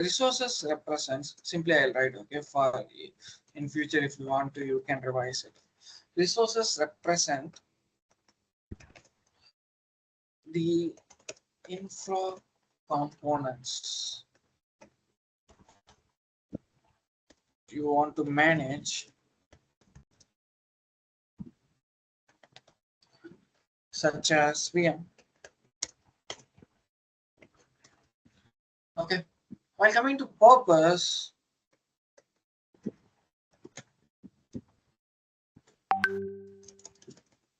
resources represents, simply I'll write, okay, for in future if you want to, you can revise it. Resources represent the infra components you want to manage, such as VM. Okay. While coming to purpose,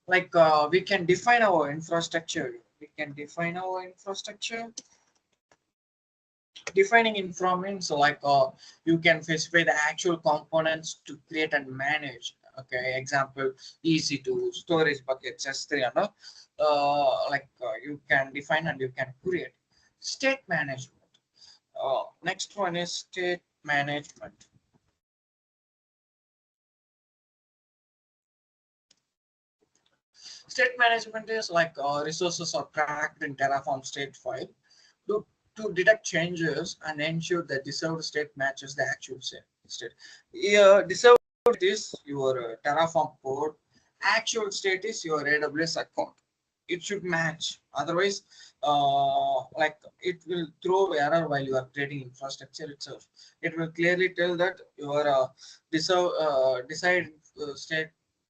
like we can define our infrastructure. We can define our infrastructure. Defining infra means like you can specify the actual components to create and manage. Okay, example EC2, storage buckets, S3, and you can define and you can create. State management. Next one is state management. State management is like resources are tracked in Terraform state file to detect changes and ensure that deserved state matches the actual state. Here, deserved is your Terraform code. Actual state is your AWS account. It should match. Otherwise, like it will throw error while you are creating infrastructure itself. It will clearly tell that your desired state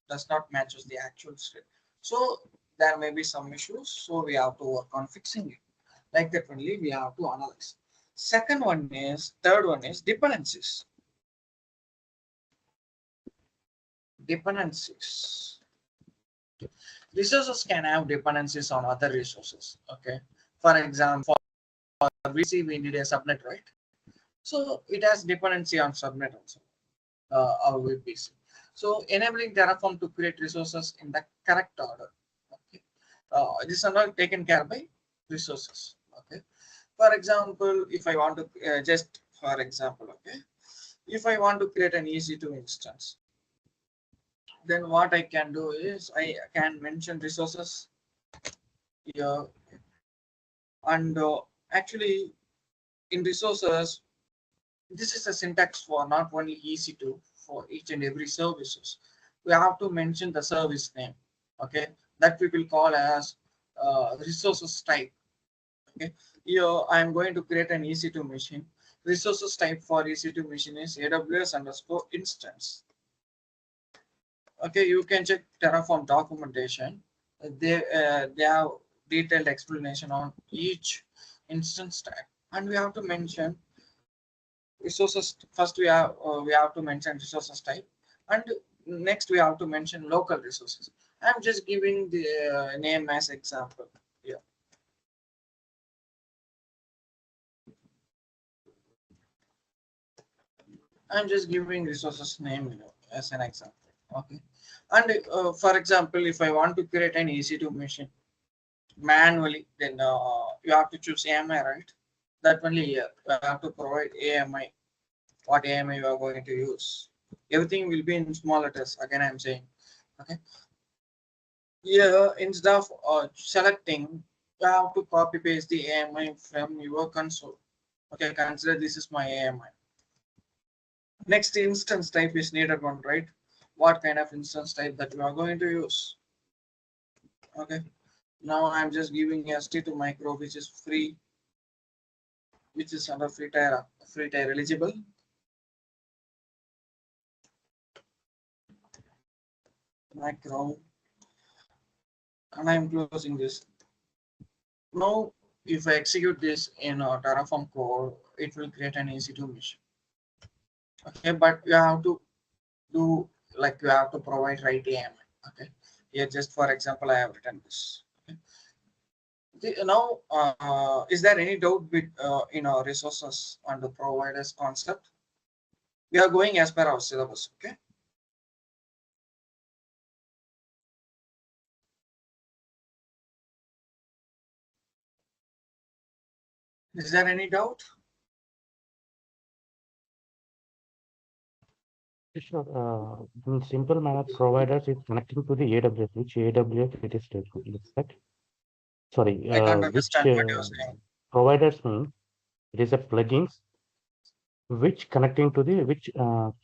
does not matches the actual state. So there may be some issues. So we have to work on fixing it. Like that only we have to analyze. Third one is dependencies. Dependencies. Resources can have dependencies on other resources. Okay. For example, for VC we need a subnet, right? So it has dependency on subnet also. Our VPC. So enabling Terraform to create resources in the correct order. Okay. This are not taken care by resources. Okay. For example, if I want to if I want to create an EC2 instance, then what I can do is I can mention resources here, and actually in resources, this is a syntax for not only EC2, for each and every services. We have to mention the service name, okay, that we will call as resources type. Okay, here I am going to create an EC2 machine. Resources type for EC2 machine is AWS underscore instance. Okay, you can check Terraform documentation. They have detailed explanation on each instance type, and we have to mention resources. First, we have to mention resources type, and next we have to mention local resources. I'm just giving the name as example here. I'm just giving resources name as an example. Okay, and for example, if I want to create an EC2 machine manually, then you have to choose AMI, right? That only here you have to provide AMI. What AMI you are going to use? Everything will be in small letters. Again, I'm saying. Okay. Here, instead of selecting, you have to copy paste the AMI from your console. Okay, consider this is my AMI. Next instance type is needed one, right? What kind of instance type that you are going to use? Okay. Now I'm just giving ST2 micro, which is free, which is under free tier eligible. Micro, and I'm closing this. Now, if I execute this in a Terraform code, it will create an EC2 machine. Okay, but you have to do like you have to provide right AMI. Okay, here just for example, I have written this. Okay. Now, is there any doubt with in our resources and the providers concept? We are going as per our syllabus. Okay. Is there any doubt? Sure. In simple manner, providers is connecting to the AWS. Which AWS it is that? Sorry, I can't which understand what you're saying. providers mean it is a plugins which connecting to the which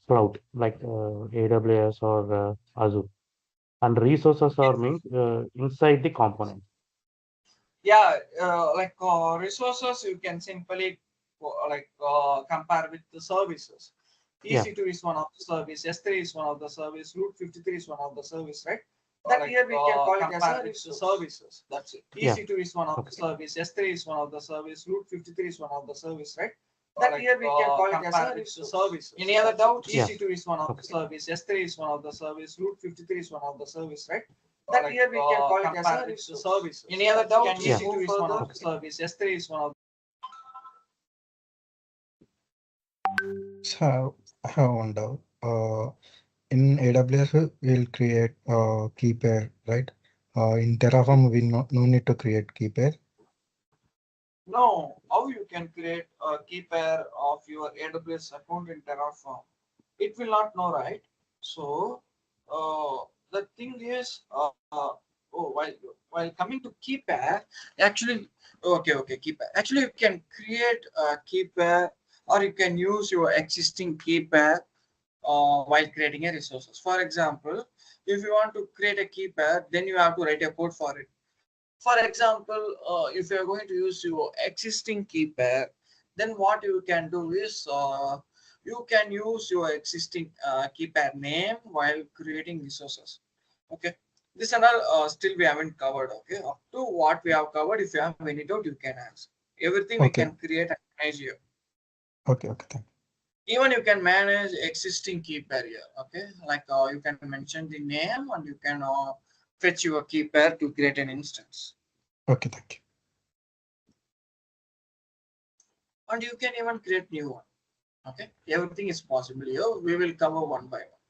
cloud, like AWS or Azure, and resources are means inside the component. Yeah, resources you can simply compare with the services. Yeah. EC2 is one of the service, S3 is one of the service, Route 53 is one of the service, right? That here we can call it as a services. That's it. Yeah. EC2 is one of Okay. the service, S3 is one of the service, Route 53 is one of the service, right? That here we can call it as a service. Any other doubts? Yeah. EC2 is one of Okay. the service, S3 is one of the service, Route 53 is one of the service, right? That here we can call it as a service. Any other doubts? Yeah. EC2 is one of the service, S3 is one of So I have one doubt. In AWS, we'll create key pair, right? In Terraform, we no need to create key pair. No, how you can create a key pair of your AWS account in Terraform? It will not know, right? So the thing is, while coming to key pair, actually, okay, key pair. Actually, you can create a key pair, or you can use your existing key pair while creating a resources. For example, if you want to create a key pair, then you have to write a code for it. For example, if you are going to use your existing key pair, then what you can do is you can use your existing key pair name while creating resources. Okay, this and all still we haven't covered. Okay, up to what we have covered, if you have any doubt, you can ask. Everything we Okay. can create and manage here. Okay, thank you. Even you can manage existing key pair here. Okay, like you can mention the name and you can fetch your key pair to create an instance. Okay, thank you. And you can even create new one. Okay, everything is possible here. We will cover one by one.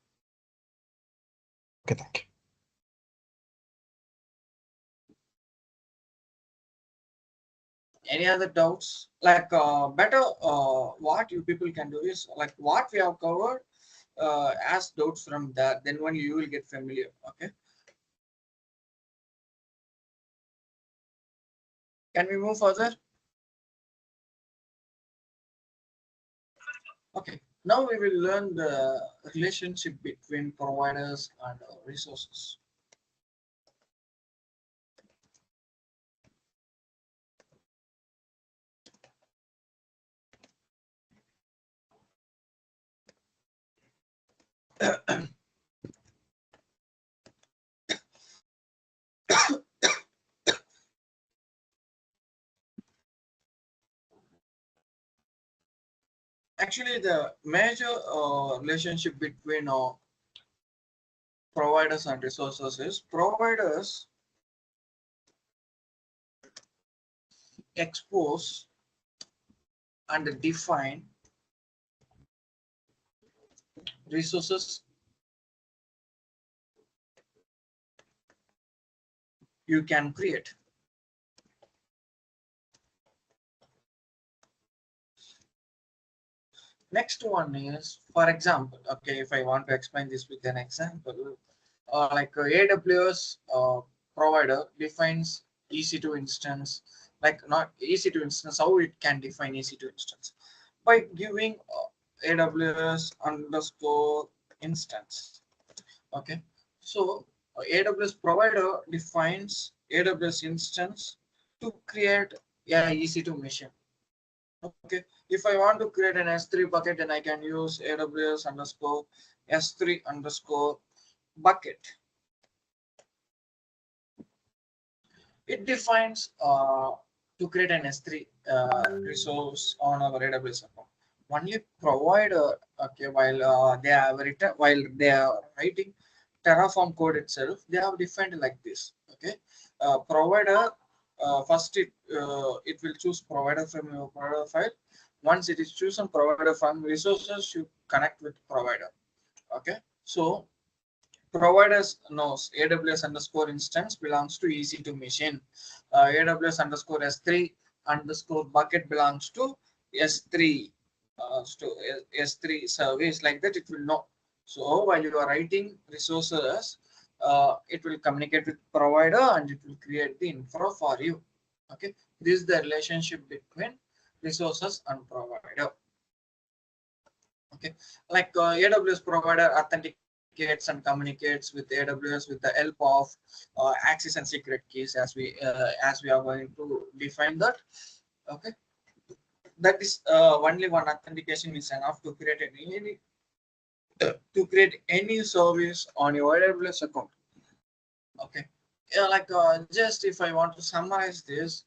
Okay, thank you. Any other doubts? Like better what you people can do is like what we have covered, ask doubts from that, then when you will get familiar. Okay, can we move further? Okay, now we will learn the relationship between providers and resources. Actually, the major relationship between providers and resources is providers expose and define resources you can create. Next one is, for example, okay, if I want to explain this with an example, like AWS provider defines EC2 instance, like not EC2 instance, how it can define EC2 instance? By giving AWS underscore instance. Okay, so AWS provider defines AWS instance to create a EC2 machine. Okay, if I want to create an S3 bucket, then I can use AWS underscore S3 underscore bucket. It defines to create an S3 resource on our AWS account. Only provider, okay, while they are writing Terraform code itself, they have defined like this. Okay, provider first it will choose provider from your provider file. Once it is chosen provider from resources, you connect with provider. Okay, so providers knows AWS underscore instance belongs to EC2 machine. AWS underscore S3 underscore bucket belongs to S3 S3 service, like that it will know. So while you are writing resources, it will communicate with provider and it will create the infra for you. Okay, this is the relationship between resources and provider. Okay, like AWS provider authenticates and communicates with AWS with the help of access and secret keys, as we are going to define that. Okay, that is only one authentication is enough to create any service on your AWS account. Okay, yeah, like just if I want to summarize this,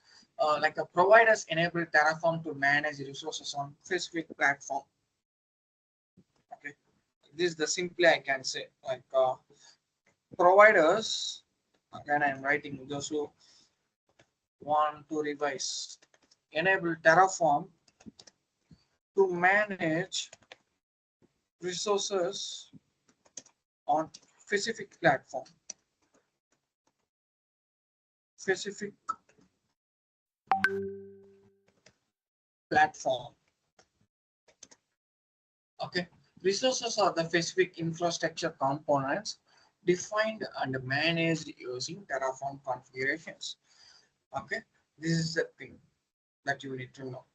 like providers enable Terraform to manage resources on specific platform. Okay, this is the simply I can say, like providers, again I'm writing those who want to revise, enable Terraform to manage resources on specific platform. Specific platform. Okay, resources are the specific infrastructure components defined and managed using Terraform configurations. Okay, this is the thing that you need to know.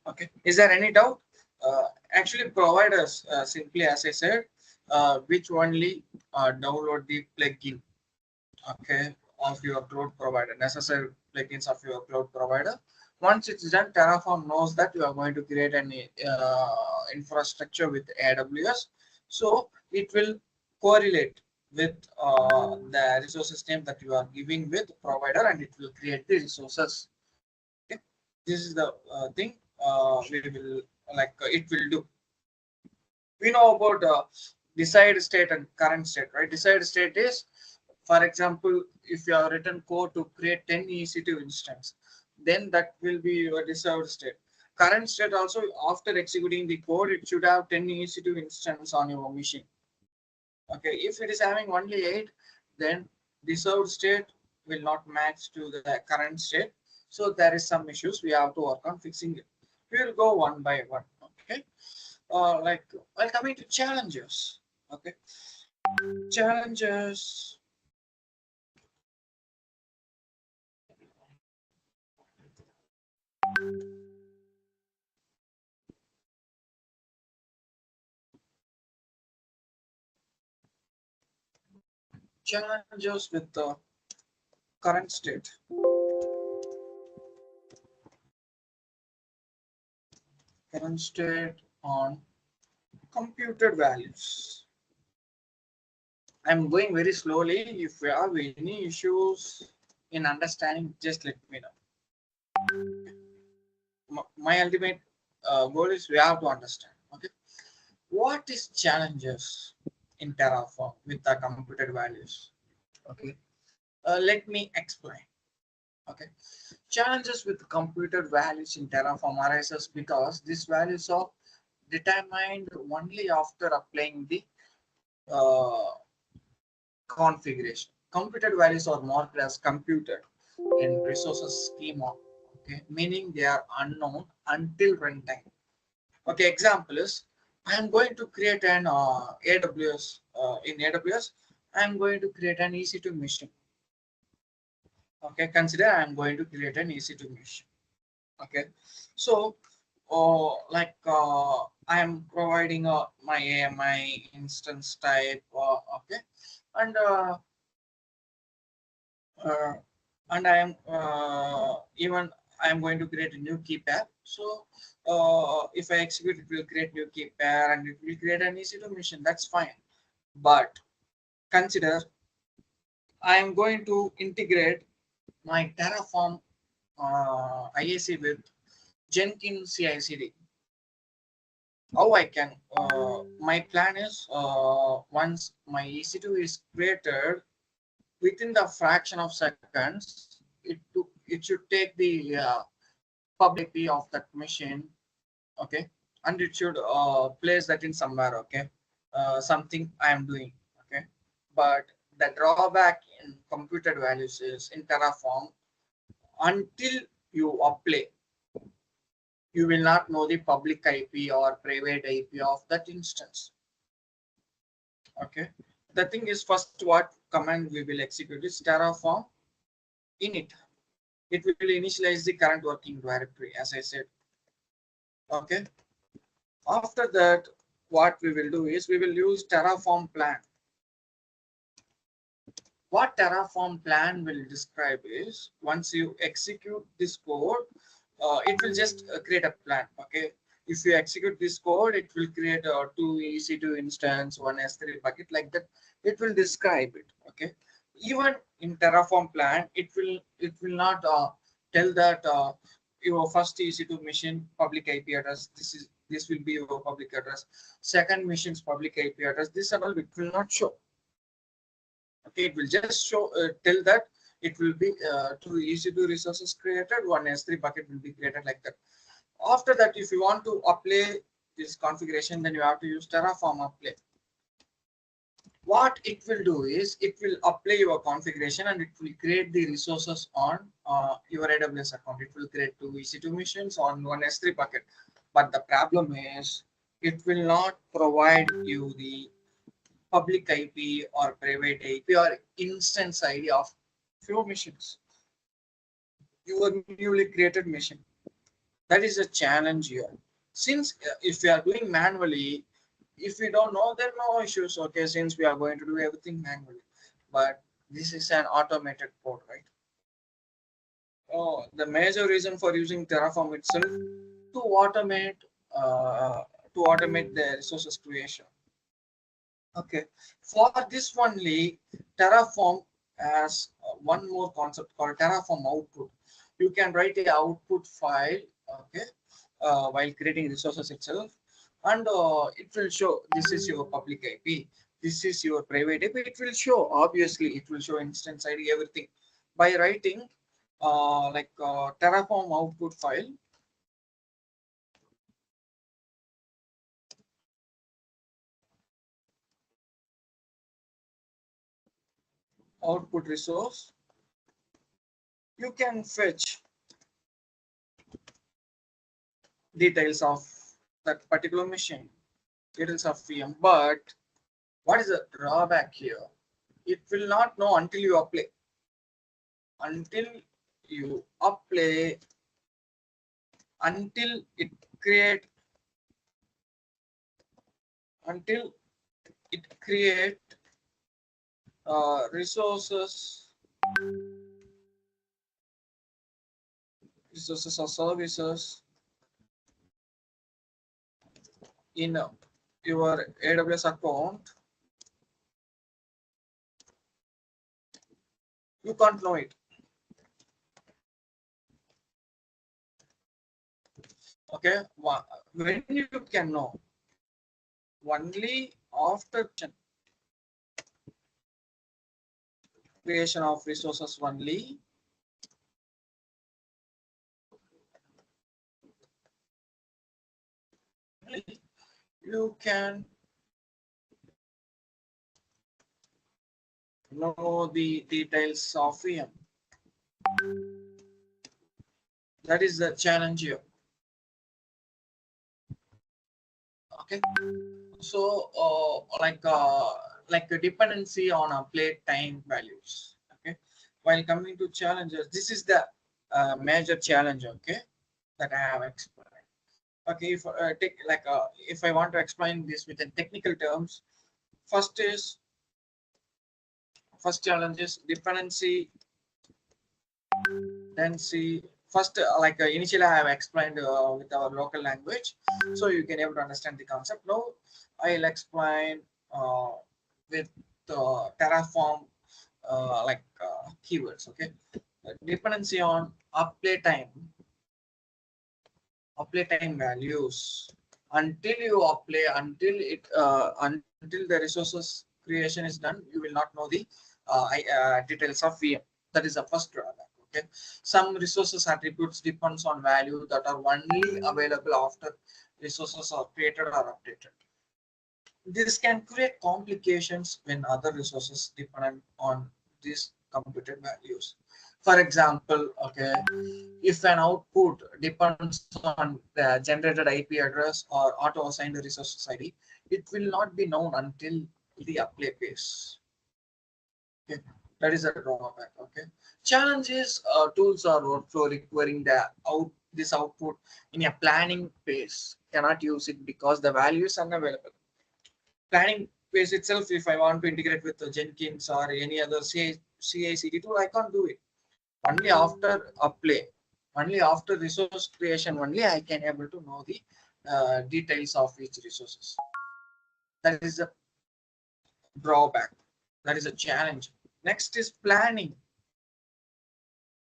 Okay, is there any doubt? Actually, providers simply, as I said, which only download the plugin, okay, of your cloud provider, necessary plugins of your cloud provider. Once it's done, Terraform knows that you are going to create an infrastructure with AWS, so it will correlate with the resources name that you are giving with provider, and it will create the resources. Okay, this is the thing we will it will do. We know about desired state and current state, right? Desired state is, for example, if you have written code to create 10 EC2 instance, then that will be your desired state. Current state also, after executing the code, it should have 10 EC2 instance on your machine. Okay, if it is having only 8, then desired state will not match to the current state. So there is some issues we have to work on fixing it. We will go one by one. Okay, like while coming to challenges. Okay, challenges. Challenges with the current state. Current state on computed values. I'm going very slowly. If you have any issues in understanding, just let me know. My ultimate goal is we have to understand. Okay, what is challenges in Terraform with the computed values? Okay, let me explain. Okay, challenges with computed values in Terraform arises because these values are determined only after applying the uh, configuration. Computed values are marked as computed in resources schema, okay, meaning they are unknown until runtime. Okay, example is I am going to create an AWS in AWS. I am going to create an EC2 machine. Okay, consider I am going to create an EC2 machine. Okay, so I am providing my AMI instance type. Okay, and uh, and I am even I am going to create a new key pair. So if I execute, it will create new key pair and it will create an EC2 machine. That's fine. But consider I am going to integrate my Terraform IAC with Jenkins CI/CD. How I can? My plan is once my EC2 is created, within the fraction of seconds, it should take the public IP of that machine, okay, and it should place that in somewhere, okay, something I am doing, okay. But the drawback in computed values is in Terraform, until you apply, you will not know the public IP or private IP of that instance. Okay, the thing is, first what command we will execute is Terraform init. It will initialize the current working directory, as I said. Okay, after that what we will do is we will use Terraform plan. What Terraform plan will describe is once you execute this code, it will just create a plan. Okay, if you execute this code, it will create a 2 EC2 instance, one S3 bucket, like that. It will describe it. Okay, even in Terraform plan, it will not tell that your first EC2 machine public IP address. This will be your public address. Second machine's public IP address. This and all it will not show. Okay, it will just show tell that it will be 2 EC2 resources created, one S3 bucket will be created, like that. After that, if you want to apply this configuration, then you have to use Terraform apply. What it will do is it will apply your configuration and it will create the resources on your AWS account. It will create 2 EC2 machines on one S3 bucket. But the problem is it will not provide you the public IP or private IP or instance ID of few machines, your newly created machine. That is a challenge here. Since if we are doing manually, if we don't know, then no issues. Okay, since we are going to do everything manually, but this is an automated code, right? Oh, the major reason for using Terraform itself to automate the resources creation. Okay, for this only, Terraform has one more concept called Terraform output. You can write a output file, okay, while creating resources itself, and it will show this is your public IP, this is your private IP. It will show, obviously, it will show instance ID, everything by writing Terraform output file. Output resource, you can fetch details of that particular machine, details of VM. But what is the drawback here? It will not know until you apply. Until you apply, until it create, resources or services in your AWS account, you can't know it. Okay, when you can know? Only after creation of resources only. You can know the details of VM. That is the challenge here. Okay, so like a dependency on apply time values. Okay, while coming to challenges, this is the major challenge. Okay, that I have explained. Okay, if if I want to explain this within technical terms, first challenge is dependency. Then see first initially I have explained with our local language, so you can able to understand the concept. Now I'll explain with Terraform keywords. Okay, dependency on apply time values. Until you apply, until the resources creation is done, you will not know the details of VM. That is the first drawback. Okay, some resources attributes depends on value that are only available after resources are created or updated. This can create complications when other resources depend on these computed values. For example, okay, if an output depends on the generated IP address or auto-assigned resources ID, it will not be known until the apply phase. Okay, that is a drawback. Okay, challenge is tools or workflow requiring this output in a planning phase cannot use it because the value is unavailable. planning phase itself, if I want to integrate with the Jenkins or any other CI/CD tool, I can't do it. Only after apply, only after resource creation, only I can able to know the details of each resources. That is a drawback. That is a challenge. Next is planning.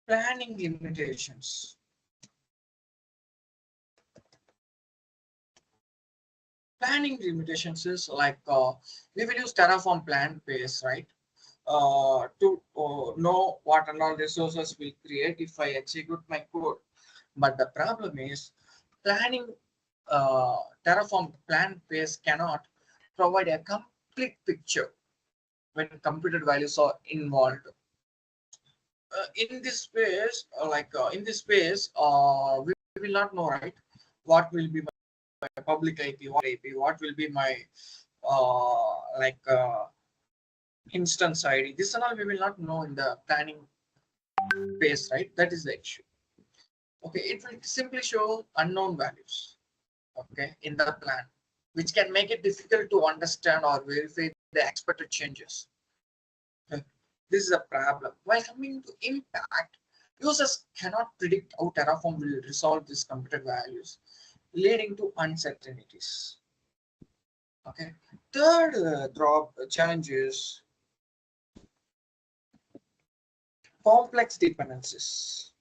Planning limitations. Planning limitations is like we will use Terraform plan base, right? To know what and all resources will create if I execute my code. But the problem is planning Terraform plan base cannot provide a complete picture when computed values are involved. In this space, in this space, we will not know, right? What will be my public IP, what will be my instance ID. This and all we will not know in the planning phase, right? That is the issue. Okay, it will simply show unknown values, okay, in the plan, which can make it difficult to understand or verify the expected changes. Okay. This is a problem. While coming to impact, users cannot predict how Terraform will resolve these computed values, leading to uncertainties. Okay. Third challenge is complex dependencies.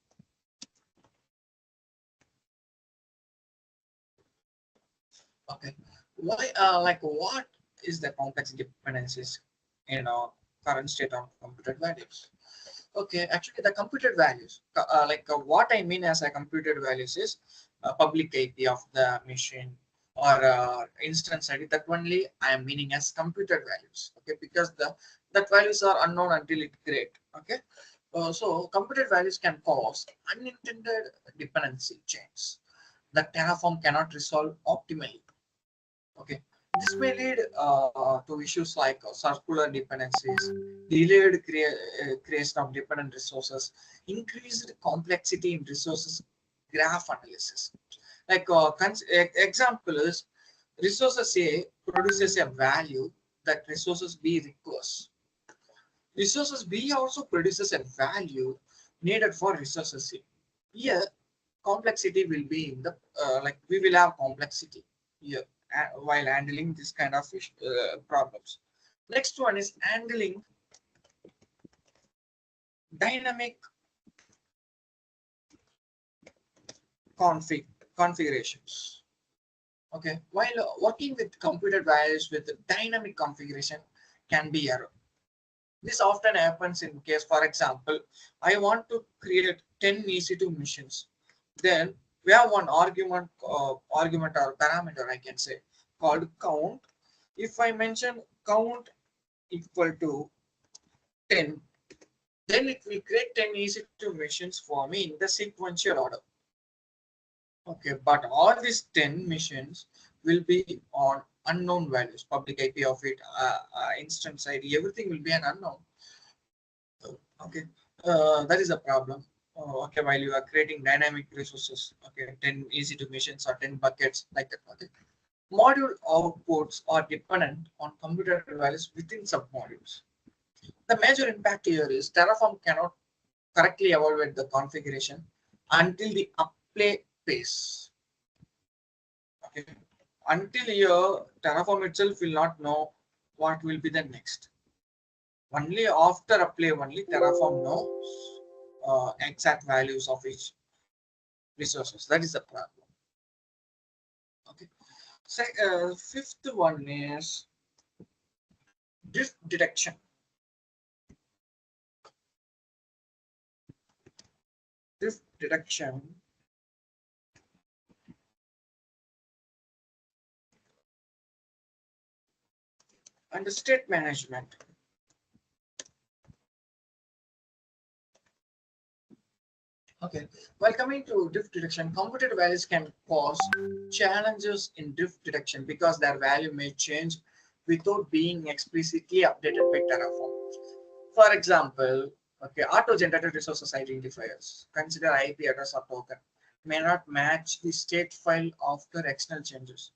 Okay. Why? What is the complex dependencies in our current state of computed values? Okay, actually, the computed values, what I mean as a computed values is public IP of the machine or instance ID. That only I am meaning as computed values. Okay, because that values are unknown until it create. Okay, so computed values can cause unintended dependency chains that Terraform cannot resolve optimally. Okay, this may lead to issues like circular dependencies, delayed creation of dependent resources, increased complexity in resources graph analysis. Example is resources A produces a value that resources B requires. Resources B also produces a value needed for resources C. Here, complexity will be in the we will have complexity here while handling this kind of problems. Next one is handling dynamic configurations. Okay, while working with computed values with dynamic configuration can be error. This often happens in case, for example, I want to create 10 EC2 machines. Then we have one argument or parameter, I can say, called count. If I mention count equal to 10, then it will create 10 EC2 machines for me in the sequential order. Okay, but all these 10 machines will be on unknown values, public IP of it, instance ID, everything will be an unknown. Okay, that is a problem. Okay, while you are creating dynamic resources, okay, 10 EC2 machines or 10 buckets like that. Okay, module outputs are dependent on computer values within submodules. The major impact here is Terraform cannot correctly evaluate the configuration until the apply phase. Okay, until here, Terraform itself will not know what will be the next. Only after apply, only Terraform knows exact values of each resources. That is the problem. Okay. So, fifth one is drift detection. Drift detection and state management. Okay, while coming to drift detection, computed values can cause challenges in drift detection because their value may change without being explicitly updated by Terraform. For example, okay, auto-generated resources identifiers, consider IP address or token, may not match the state file after external changes.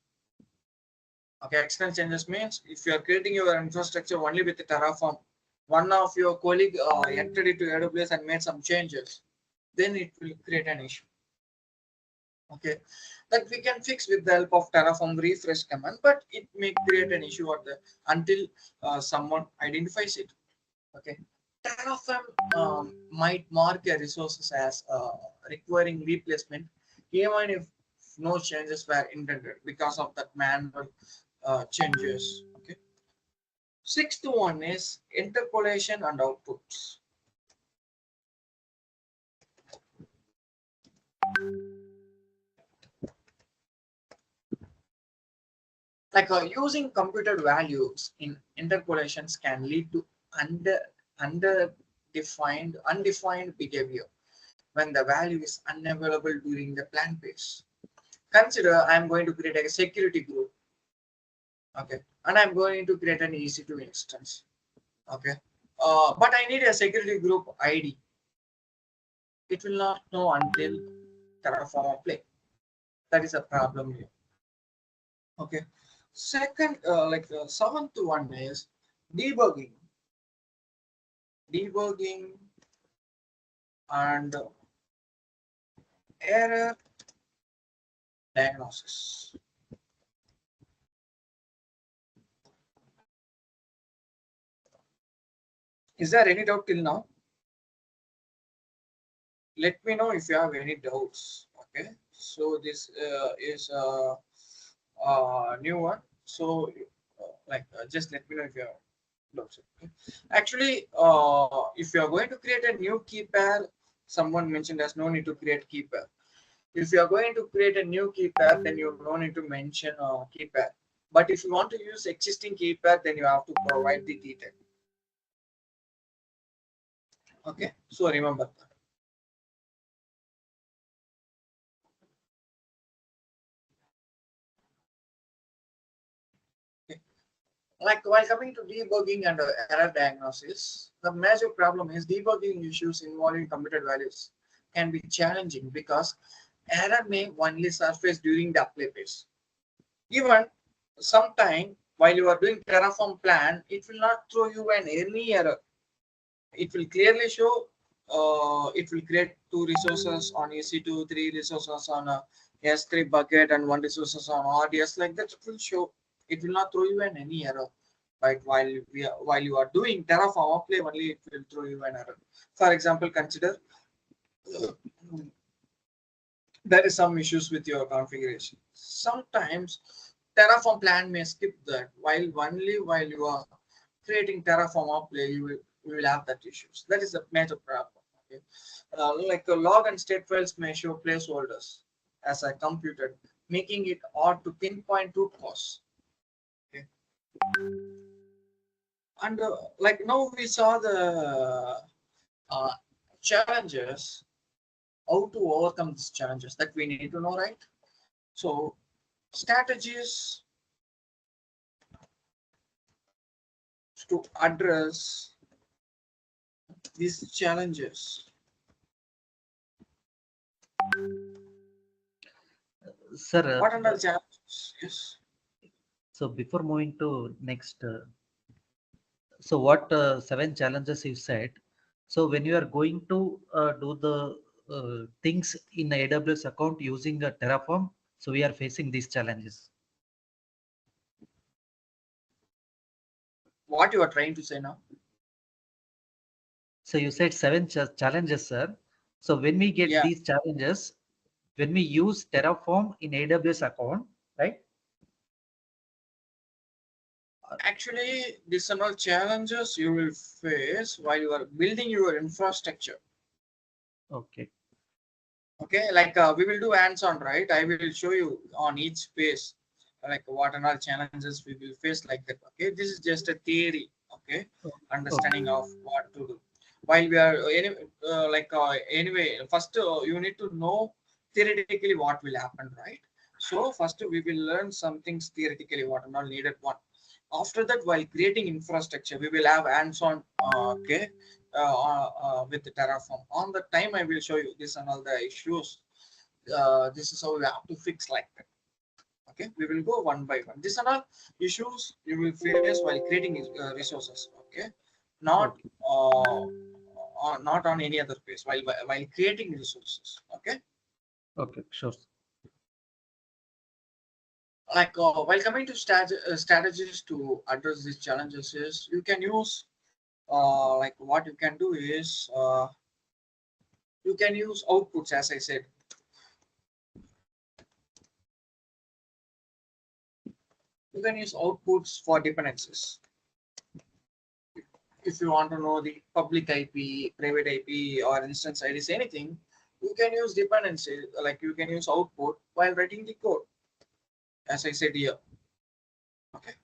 Okay, external changes means if you are creating your infrastructure only with the Terraform, one of your colleague entered into AWS and made some changes, then it will create an issue. Okay, that we can fix with the help of Terraform refresh command, but it may create an issue or the until someone identifies it. Okay, Terraform might mark a resources as requiring replacement, even if no changes were intended because of that manual changes. Okay, sixth one is interpolation and outputs. Like using computed values in interpolations can lead to undefined behavior when the value is unavailable during the plan phase. Consider I'm going to create a security group. Okay, and I'm going to create an EC2 instance. Okay, but I need a security group ID. It will not know until Terraform play. That is a problem here. Okay, second, seventh one is debugging. Debugging and error diagnosis. Is there any doubt till now? Let me know if you have any doubts. Okay, so this is a new one. So just let me know if you have doubts. Okay? Actually, if you are going to create a new key pair, someone mentioned there's no need to create key pair. If you are going to create a new key pair, then you don't need to mention key pair. But if you want to use existing key pair, then you have to provide the detail. Okay, so remember that. Okay. Like while coming to debugging and error diagnosis, the major problem is debugging issues involving computed values can be challenging because error may only surface during the apply phase. Even sometime while you are doing Terraform plan, it will not throw you any error. It will clearly show it will create 2 resources on EC2, 3 resources on a S3 bucket and 1 resources on RDS. Like that, it will show. It will not throw you any error. Right, while you are doing Terraform play, only it will throw you an error. For example, consider there is some issues with your configuration. Sometimes Terraform plan may skip that while you are creating Terraform play, you will have that issues. That is a major problem. Okay, like the log and state files may show placeholders as I computed, making it hard to pinpoint root cause. Okay, and like now we saw the challenges, how to overcome these challenges that we need to know, right? So strategies to address these challenges. Sir, What are the challenges? Yes. so before moving to next, so what 7 challenges you said? So when you are going to do the things in the AWS account using a Terraform, so we are facing these challenges. What you are trying to say now? So you said 7 challenges, sir. So when we get Yeah. these challenges, when we use Terraform in AWS account, right? Actually, these are all challenges you will face while you are building your infrastructure. Okay. Okay, like we will do hands-on, right? I will show you on each phase, like what and all challenges we will face like that. Okay, this is just a theory. Okay, understanding of what to do. While we are anyway, first you need to know theoretically what will happen, right? So first we will learn some things theoretically what and all needed one. After that, while creating infrastructure, we will have hands-on. Okay, with the Terraform. On the time, I will show you this and all the issues. This is how we have to fix like that. Okay, we will go one by one. These are all issues you will face while creating resources. Okay, not Okay. not on any other place while creating resources. Okay, Okay, sure. like while coming to strategies to address these challenges is you can use like what you can do is you can use outputs, as I said. You can use outputs for dependencies. If you want to know the public IP, private IP, or instance IDs, anything, you can use dependency, like you can use output while writing the code, as I said here. Okay.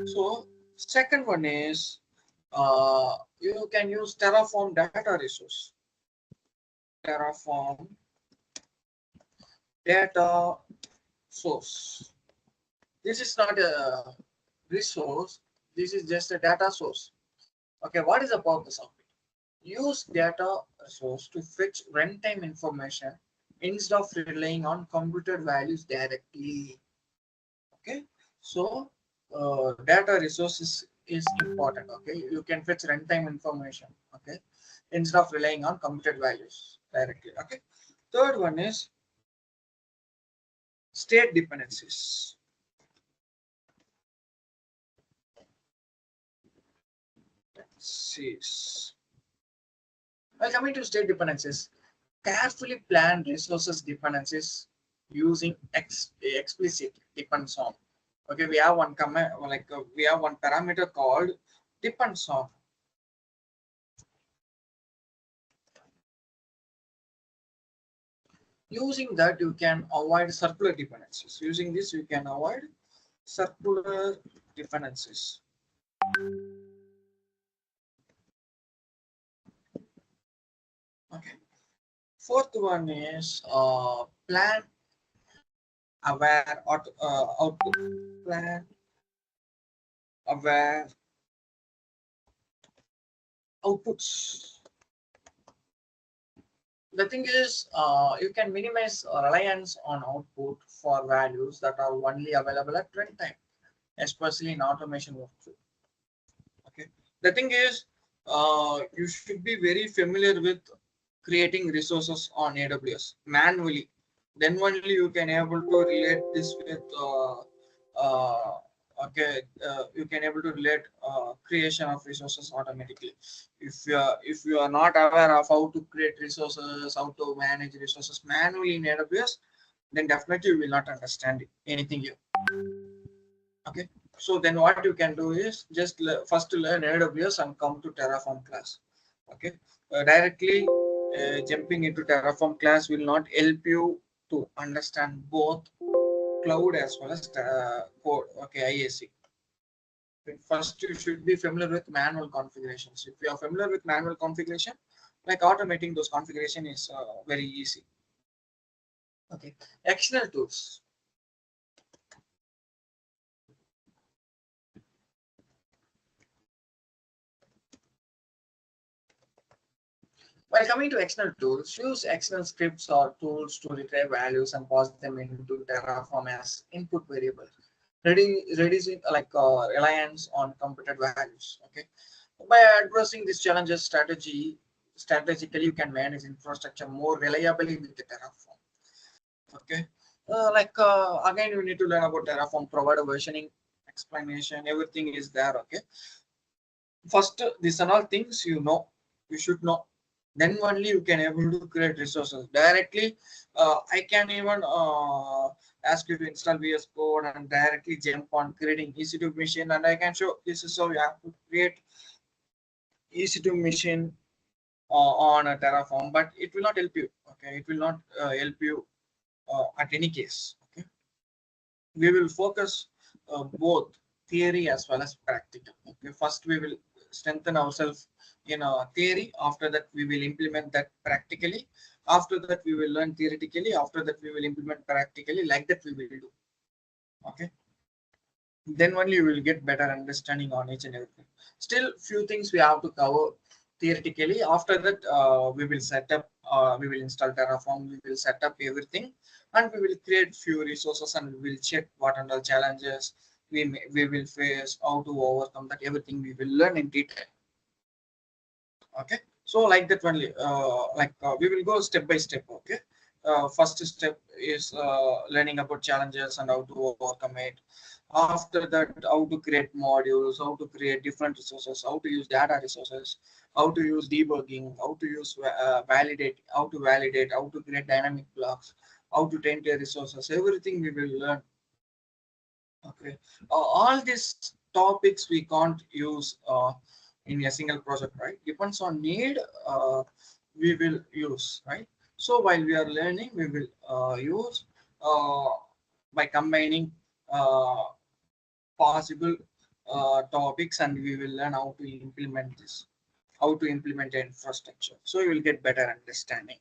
So second one is you can use Terraform data resource. Terraform data source. This is not a resource. This is just a data source. Okay, what is the purpose of it? Use data source to fetch runtime information instead of relying on computed values directly. Okay, so data resources is important. Okay, you can fetch runtime information. Okay, instead of relying on computed values directly. Okay, third one is state dependencies. Well, coming to state dependencies, carefully plan resources dependencies using explicit depends on. Okay, we have one comment like we have one parameter called depends on. Using that, you can avoid circular dependencies. Using this, you can avoid circular dependencies. Okay. Fourth one is plan aware or output. Plan aware outputs. The thing is, you can minimize reliance on output for values that are only available at runtime, especially in automation workflow. Okay. The thing is, you should be very familiar with creating resources on AWS manually. Then only you can able to relate this with uh, okay, you can able to relate creation of resources automatically. If you are not aware of how to create resources, how to manage resources manually in AWS, then definitely you will not understand anything here. Okay, so then what you can do is just first learn AWS and come to Terraform class. Okay, directly jumping into Terraform class will not help you to understand both cloud as well as code. Okay, IAC. First you should be familiar with manual configurations. If you are familiar with manual configuration, like automating those configuration is very easy. Okay, external tools. While coming to external tools, use external scripts or tools to retrieve values and pass them into Terraform as input variables, reducing reliance on computed values. Okay, by addressing these challenges, strategically you can manage infrastructure more reliably with the Terraform. Okay, again you need to learn about Terraform provider versioning, explanation, everything is there. Okay, first these are all things you should know, then only you can able to create resources directly. I can even ask you to install VS Code and directly jump on creating EC2 machine, and I can show this is how you have to create EC2 machine on a Terraform, but it will not help you. Okay, it will not help you at any case. Okay, we will focus both theory as well as practical. Okay, first we will strengthen ourselves in theory. After that, we will implement that practically. After that, we will learn theoretically. After that, we will implement practically. Like that, we will do. Okay. Then only you will get better understanding on each and everything. Still, few things we have to cover. theoretically. After that, we will set up, we will install Terraform, we will set up everything, and we will create few resources, and we will check what are the challenges we will face, how to overcome that. Everything we will learn in detail. Okay, so like that only, we will go step by step. Okay, first step is learning about challenges and how to overcome it. After that, how to create modules, how to create different resources, how to use data resources, how to use debugging, how to use validate, how to create dynamic blocks, how to tend to resources. Everything we will learn. Okay, all these topics we can't use in a single project, right? Depends on need, we will use, right? So while we are learning, we will use uh, by combining uh, possible topics, and we will learn how to implement this, how to implement the infrastructure. So you will get better understanding.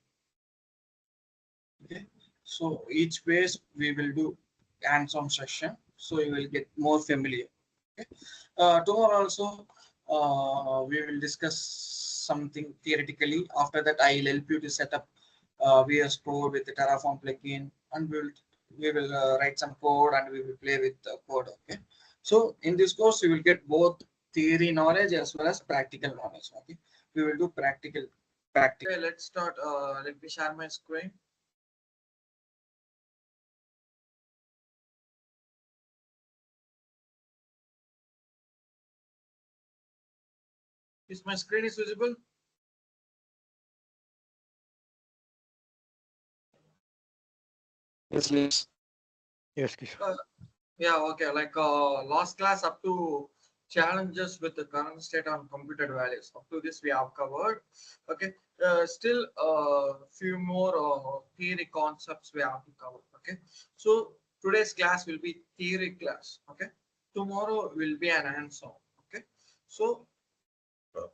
Okay, so each phase we will do hands-on session, so you will get more familiar. Okay, tomorrow also we will discuss something theoretically. After that, I will help you to set up VS Code with the Terraform plugin, and we will write some code, and we will play with the code. Okay, so in this course you will get both theory knowledge as well as practical knowledge. Okay, we will do practical. Okay, let's start. Let me share my screen. Is my screen is visible? Yes, please. Yes, Kishore. Yeah, okay. Like last class up to challenges with the current state on computed values. Up to this we have covered. Okay. Still few more theory concepts we have to cover. Okay. So today's class will be theory class. Okay. Tomorrow will be an hands-on. Okay. So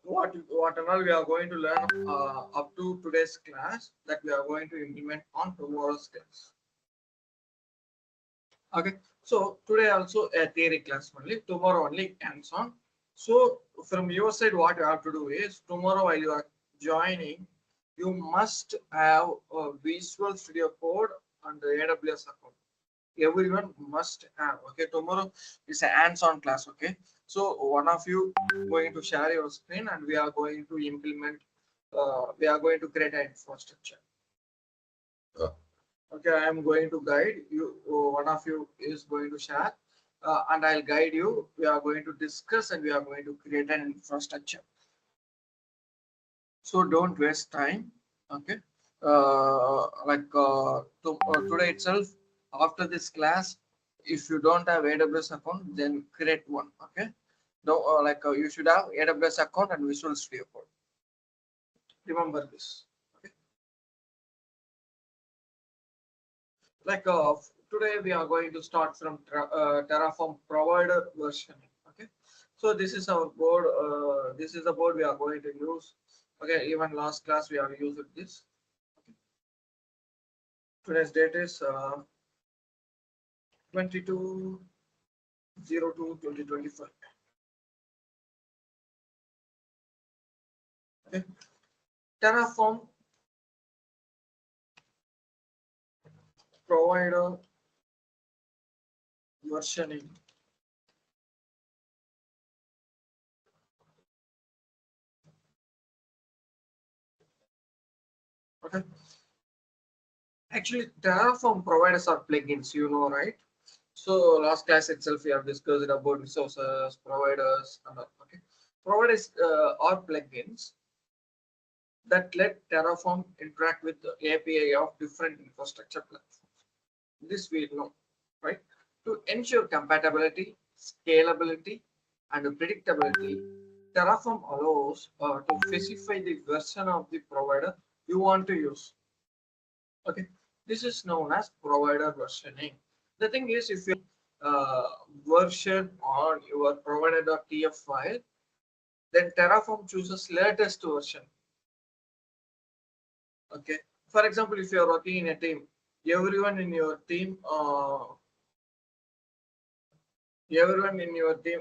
whatever we are going to learn up to today's class, that we are going to implement on tomorrow's class. Okay, so today also a theory class only, tomorrow only hands-on. So from your side, what you have to do is tomorrow while you are joining, you must have a Visual Studio Code and the AWS account. Everyone must have. Okay, tomorrow is a hands-on class. Okay, so one of you going to share your screen, and we are going to implement. We are going to create an infrastructure. Okay, I am going to guide you. One of you is going to share, and I'll guide you. We are going to discuss, and we are going to create an infrastructure. So don't waste time. Okay, today itself, after this class, if you don't have AWS account, then create one. Okay, no, you should have AWS account and Visual Studio Code. Remember this. Like today we are going to start from Terraform provider version. Okay, so this is our board. This is the board we are going to use. Okay, even last class we have used this. Okay. Today's date is 22/02/2025. Okay, Terraform provider versioning. Okay, actually Terraform providers are plugins, you know, right? So last class itself we have discussed about resources, providers, and all. Okay, providers are plugins that let Terraform interact with the API of different infrastructure platforms. This we know, right? To ensure compatibility, scalability, and predictability, Terraform allows to specify the version of the provider you want to use. Okay, this is known as provider versioning. The thing is, if you version on your provider.tf file, then Terraform chooses latest version. Okay, for example, if you are working in a team, everyone in your team,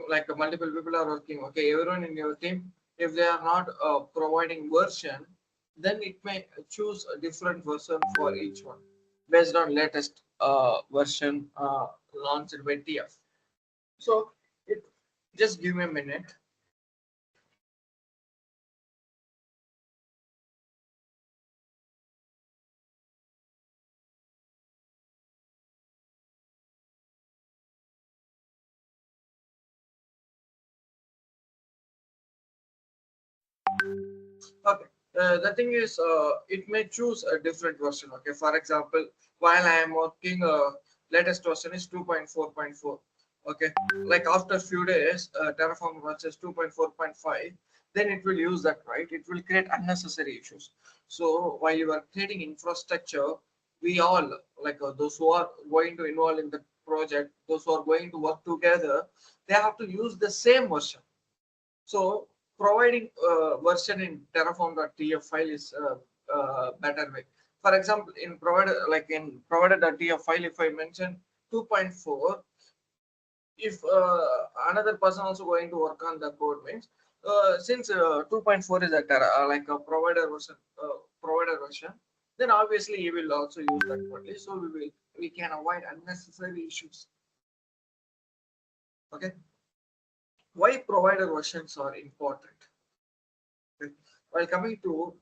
like multiple people are working. Okay, everyone in your team If they are not providing version, then it may choose a different version for each one based on latest version launched by TF. So it just give me a minute. Okay. The thing is, it may choose a different version. Okay. For example, while I am working, latest version is 2.4.4. Okay. Like after few days, Terraform versus 2.4.5, then it will use that, right? It will create unnecessary issues. So while you are creating infrastructure, we all, like those who are going to involve in the project, those who are going to work together, they have to use the same version. So providing version in Terraform.tf file is a better way. For example, in provider.tf file, if I mention 2.4, if another person also going to work on the code means, since 2.4 is a like a provider version, then obviously he will also use that only. So we can avoid unnecessary issues. Okay. Why provider versions are important? Okay. While coming to,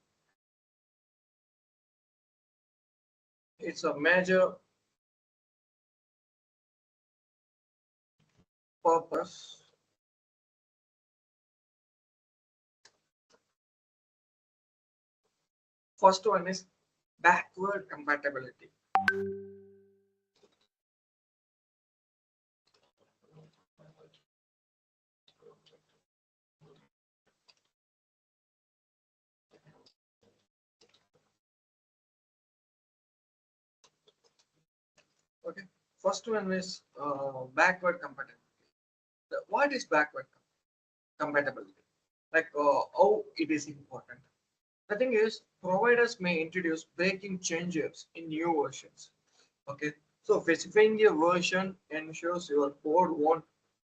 it's a major purpose. First one is backward compatibility. Okay. First one is backward compatibility. What is backward compatibility? Like how it is important. The thing is, providers may introduce breaking changes in new versions. Okay. So specifying a version ensures your code won't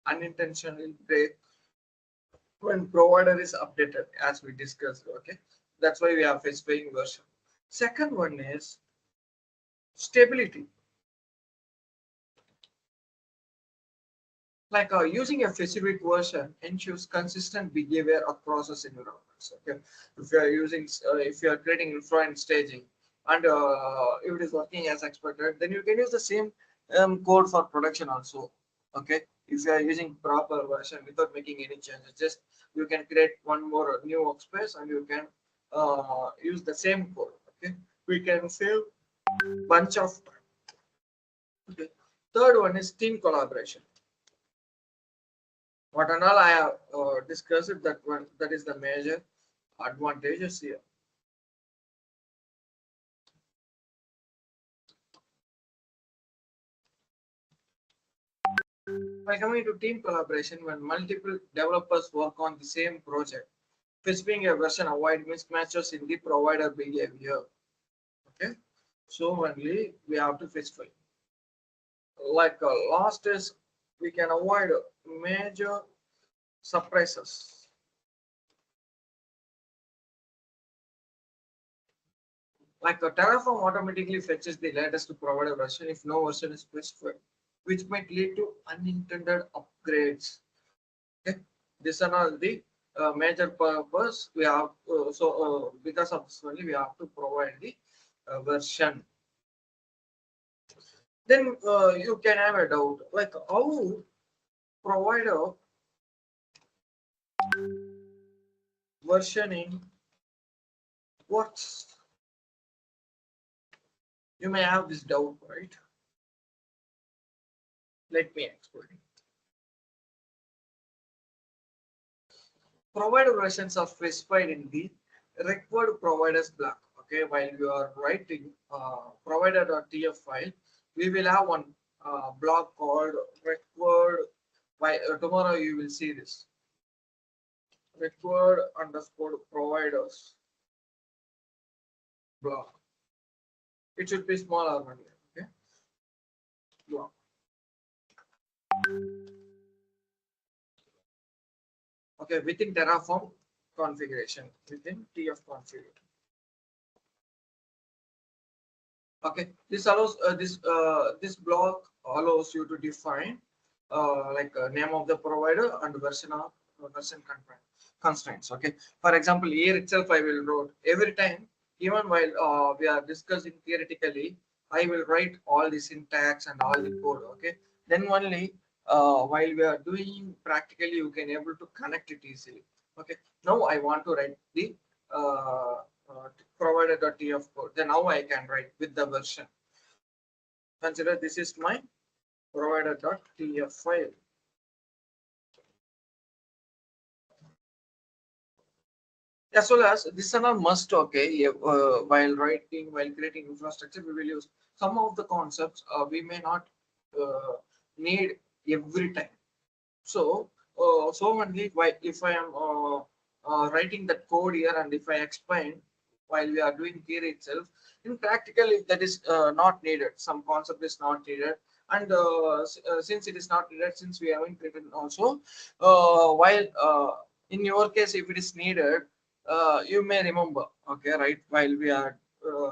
unintentionally break when provider is updated, as we discussed. Okay. That's why we have specifying version. Second one is stability. Like using a specific version ensures consistent behavior across the environments. Okay, if you are using, if you are creating infra and staging, and if it is working as expected, then you can use the same code for production also. Okay, if you are using proper version without making any changes, just you can create one more new workspace and you can use the same code. Okay, we can save bunch of time. Okay, third one is team collaboration. What and all I have discussed it, that one, that is the major advantages here. By coming to team collaboration, when multiple developers work on the same project, specifying a version avoid mismatches in the provider behavior. Okay, so only we have to specify. Like last is, we can avoid major surprises. Like a Terraform automatically fetches the latest provider version if no version is specified, which might lead to unintended upgrades. Okay, these are all the major purpose we have. Because of this only, we have to provide the version. Then you can have a doubt like how provider versioning works. You may have this doubt, right? Let me explain. Provider versions are specified in the required providers block. Okay, while you are writing provider.tf file, we will have one block called required. By tomorrow you will see this required underscore providers block. It should be smaller only. Okay, block. Okay, within Terraform, configuration within TF configure. Okay, this allows this block allows you to define name of the provider and version constraints. Okay, for example, here itself I will wrote every time, even while we are discussing theoretically, I will write all the syntax and all the code. Okay, then only while we are doing practically you can able to connect it easily. Okay, now I want to write the uh, provider.tf code. Then now I can write with the version. Consider this is my provider.tf file. As well as this are all must. Okay, while creating infrastructure, we will use some of the concepts we may not uh, need every time. So only if I am writing that code here and if I explain while we are doing theory itself, in practically that is not needed. Some concept is not needed, and since it is not needed, since we haven't written also, while in your case if it is needed, you may remember. Okay, right, while we are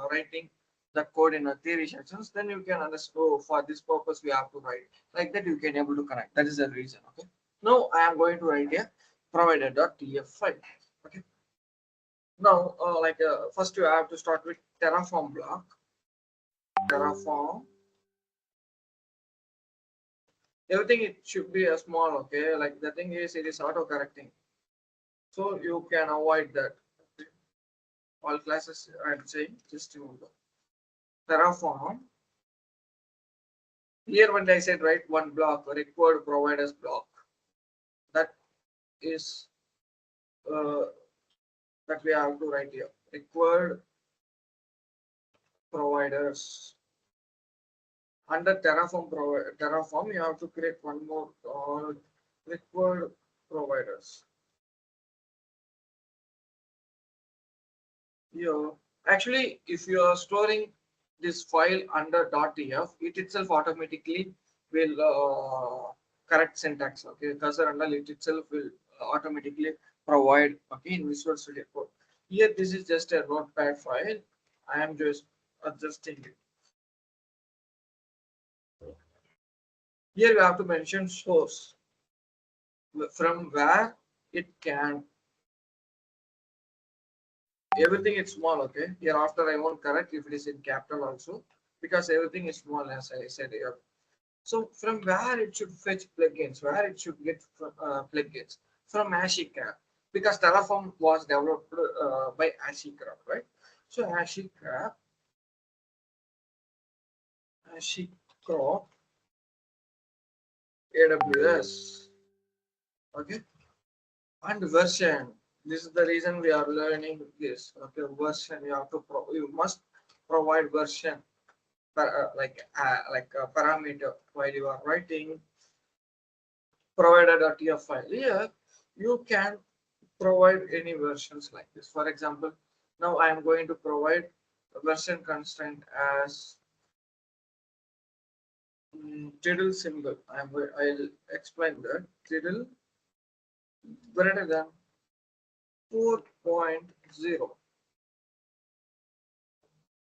writing the code in a theory sections, then you can understand, oh, for this purpose we have to write like that. You can able to connect. That is the reason. Okay, now I am going to write a provider.tf file. Okay, now first you have to start with Terraform block. Terraform, everything it should be a small. Okay, like the thing is it is auto correcting, so you can avoid that. Okay. All classes I'm saying, just remember Terraform. Here when I said write one block, required providers block, that is uh, that we have to write here. Required providers. Under Terraform, you have to create one more required providers. Here, actually, if you are storing this file under .tf, it itself automatically will correct syntax. Okay, cursor under it itself will automatically provide. Okay, in Visual Studio Code. Here, this is just a notepad file. I am just adjusting it. Here we have to mention source from where it can. Everything is small. Okay, here after I won't correct if it is in capital also, because everything is small as I said here. So from where it should fetch plugins, where it should get plugins from HashiCorp, because Terraform was developed by HashiCorp, right? So HashiCorp AWS. Okay, and version. This is the reason we are learning this. Okay, version. You must provide version like a parameter while you are writing provider.tf file. Here you can provide any versions like this. For example, now I am going to provide a version constraint as title symbol. I'll explain that title greater than 4.0.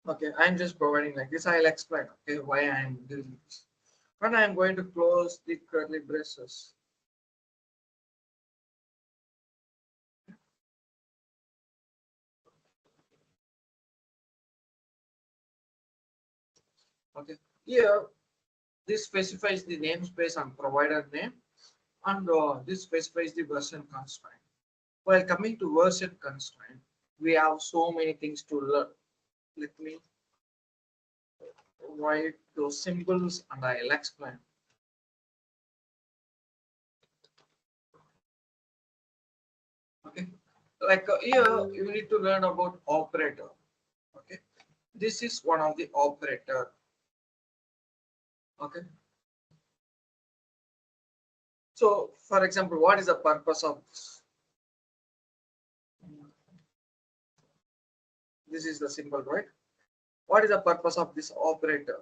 Okay, I'm just providing like this. I'll explain, okay, why I'm doing this. And I'm going to close the curly braces. Okay, here this specifies the namespace and provider name, and this specifies the version constraint. While coming to version constraint, we have so many things to learn. Let me write those symbols and I'll explain. Okay, like here you need to learn about operator. Okay, this is one of the operator. Okay, so for example, what is the purpose of this? This is the symbol, right? What is the purpose of this operator?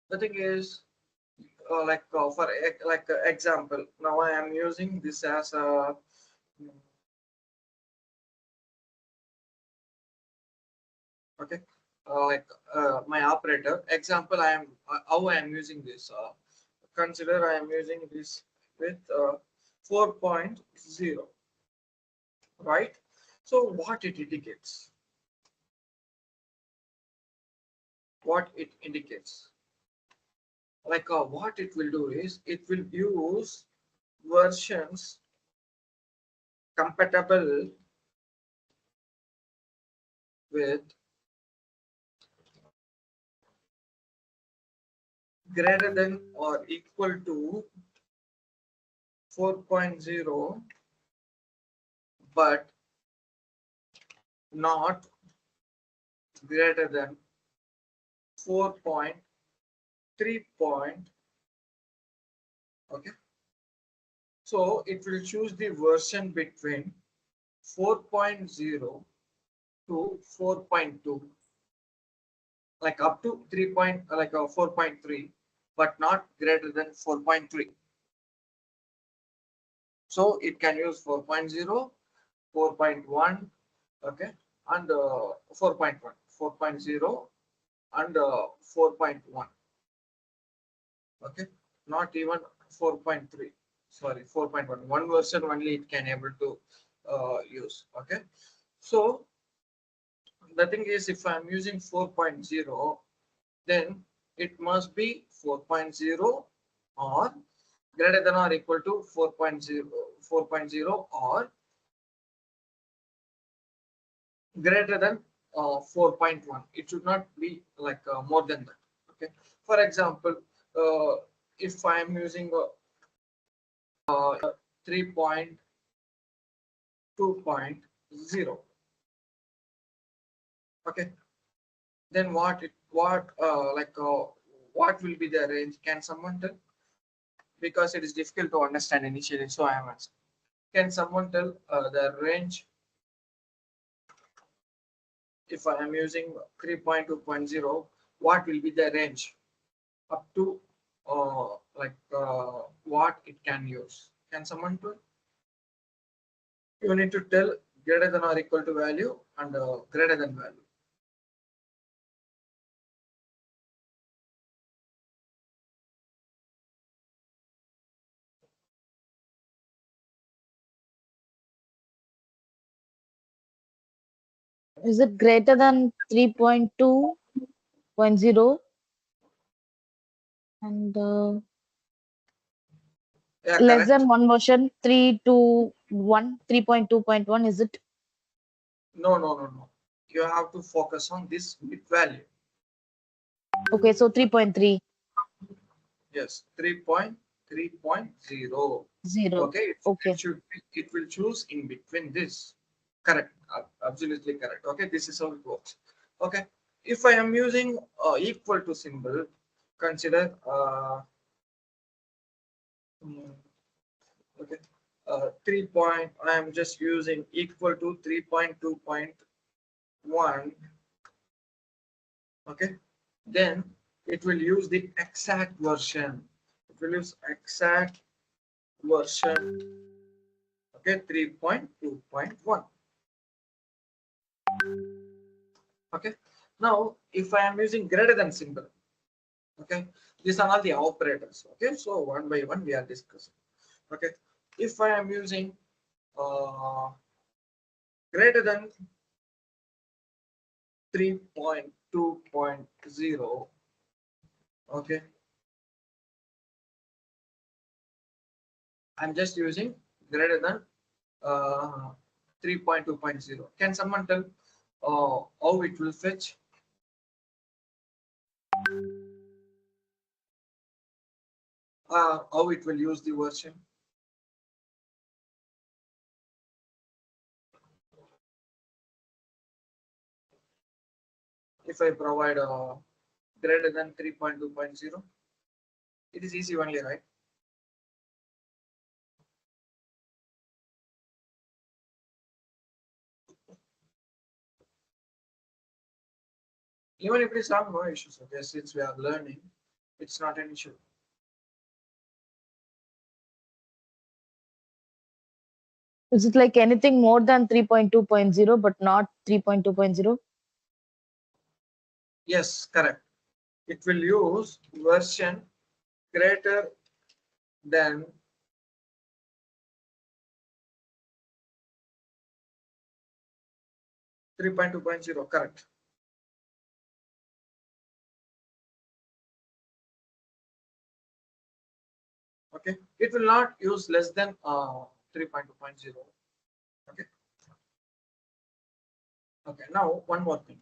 The thing is, example, now I am using this as a okay, my operator example. I am how I am using this. Consider I am using this with 4.0, right? So what it indicates? What it indicates? What it will do is it will use versions compatible with greater than or equal to 4.0, but not greater than 4.3. Okay, so it will choose the version between 4.0 to 4.2, like up to 3 point, 4.3, but not greater than 4.3. So it can use 4.0, 4.1, okay, and 4.1, 4.0 and 4.1, okay, not even 4.3, sorry, 4.1, one version only it can able to use. Okay, so the thing is, if I'm using 4.0, then it must be 4.0 or greater than or equal to 4.0 or greater than 4.1. It should not be more than that. Okay, for example, if I am using 3.2.0, okay, then what will be the range? Can someone tell? Because it is difficult to understand initially, so I am asking. Can someone tell the range if I am using 3.2.0? What will be the range up to what it can use? Can someone tell? You need to tell greater than or equal to value and greater than value. Is it greater than 3.2.0 and Yeah, less correct. than one version 3.2.1, is it? No. You have to focus on this bit value. Okay, so 3.3. Yes, 3.3.0. Okay, Okay. it will choose in between this. Correct, absolutely correct. Okay, this is how it works. Okay, if I am using equal to symbol, consider okay, 3 point. I am just using equal to 3.2.1. Okay, then it will use the exact version. It will use exact version. Okay, 3.2.1. Okay, now if I am using greater than symbol, okay, these are all the operators. Okay, so one by one we are discussing. Okay, if I am using greater than 3.2.0, okay, I'm just using greater than 3.2.0. Can someone tell how it will fetch? How it will use the version? If I provide greater than 3.2.0, it is easy only, right? Even if it is wrong, no issues. Okay, since we are learning, it's not an issue. Is it like anything more than 3.2.0 but not 3.2.0? Yes, correct. It will use version greater than 3.2.0, correct. Okay, it will not use less than 3.2.0. Okay. Okay, now one more thing.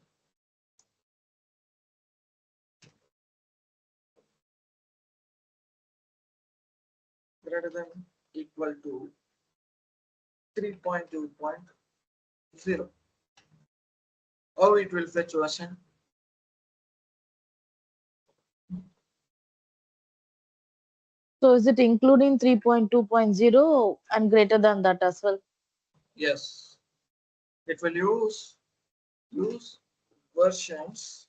Greater than equal to 3.2.0. How it will fetch version? So is it including 3.2.0 and greater than that as well? Yes, it will use versions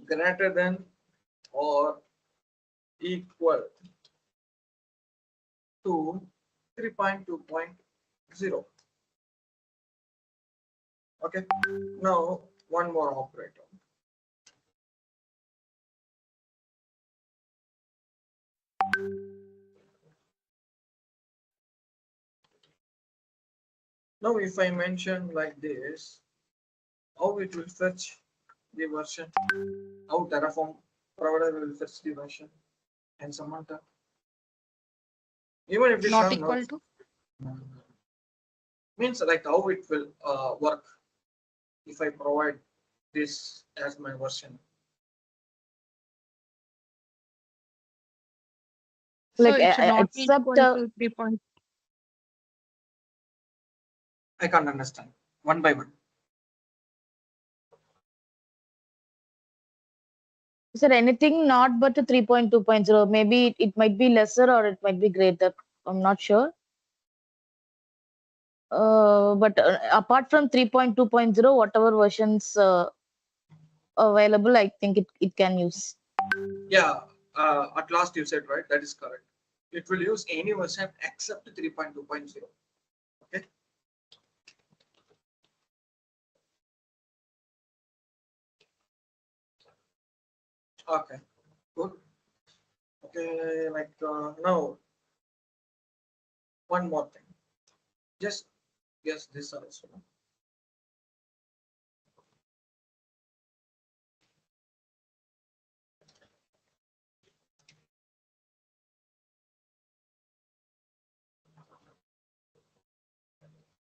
greater than or equal to 3.2.0. Okay, now one more operator. Now if I mention like this, how it will fetch the version, how Terraform provider will fetch the version, and Samantha. Even if it Not run equal to. means like how it will work if I provide this as my version. So Like it should not be except equal to 3 point. I can't understand one by one. is there anything not but a 3.2.0? Maybe it might be lesser or it might be greater. I'm not sure. But apart from 3.2.0, whatever versions available, I think it can use. Yeah, at last you said right, that is correct. It will use any version except 3.2.0. Okay. Okay, good. Okay, like now one more thing. Just guess this also.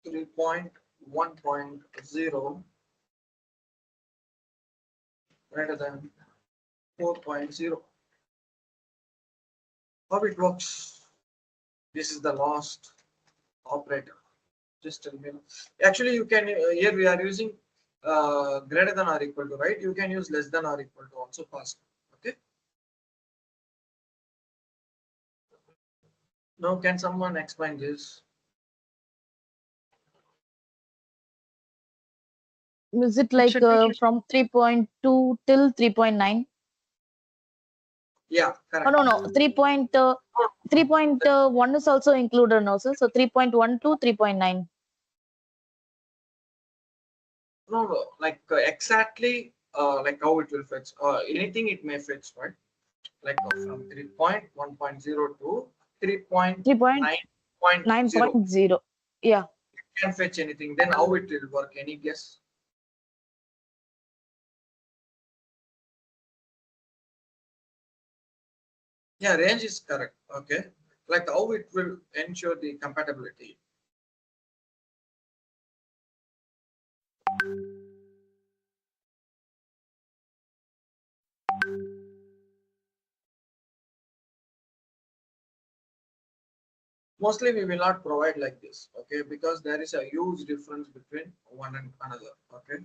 3.1.0 greater than 4.0. How it works? This is the last operator. Just tell me. Actually, you can here we are using greater than or equal to, right? You can use less than or equal to also pass. Okay. Now, can someone explain this? Is it It like should be from 3.2 till 3.9? Yeah, Oh correct. no, 3.1 is also included also. So 3.1 to 3.9. No, like exactly like how it will fetch. Anything it may fetch, right? Like from 3.1.0 to 3.9.0 3.9.0. Yeah. can fetch anything. Then how it will work? Any guess? Yeah, range is correct. Okay. Like how it will ensure the compatibility. Mostly we will not provide like this, okay, because there is a huge difference between one and another. Okay,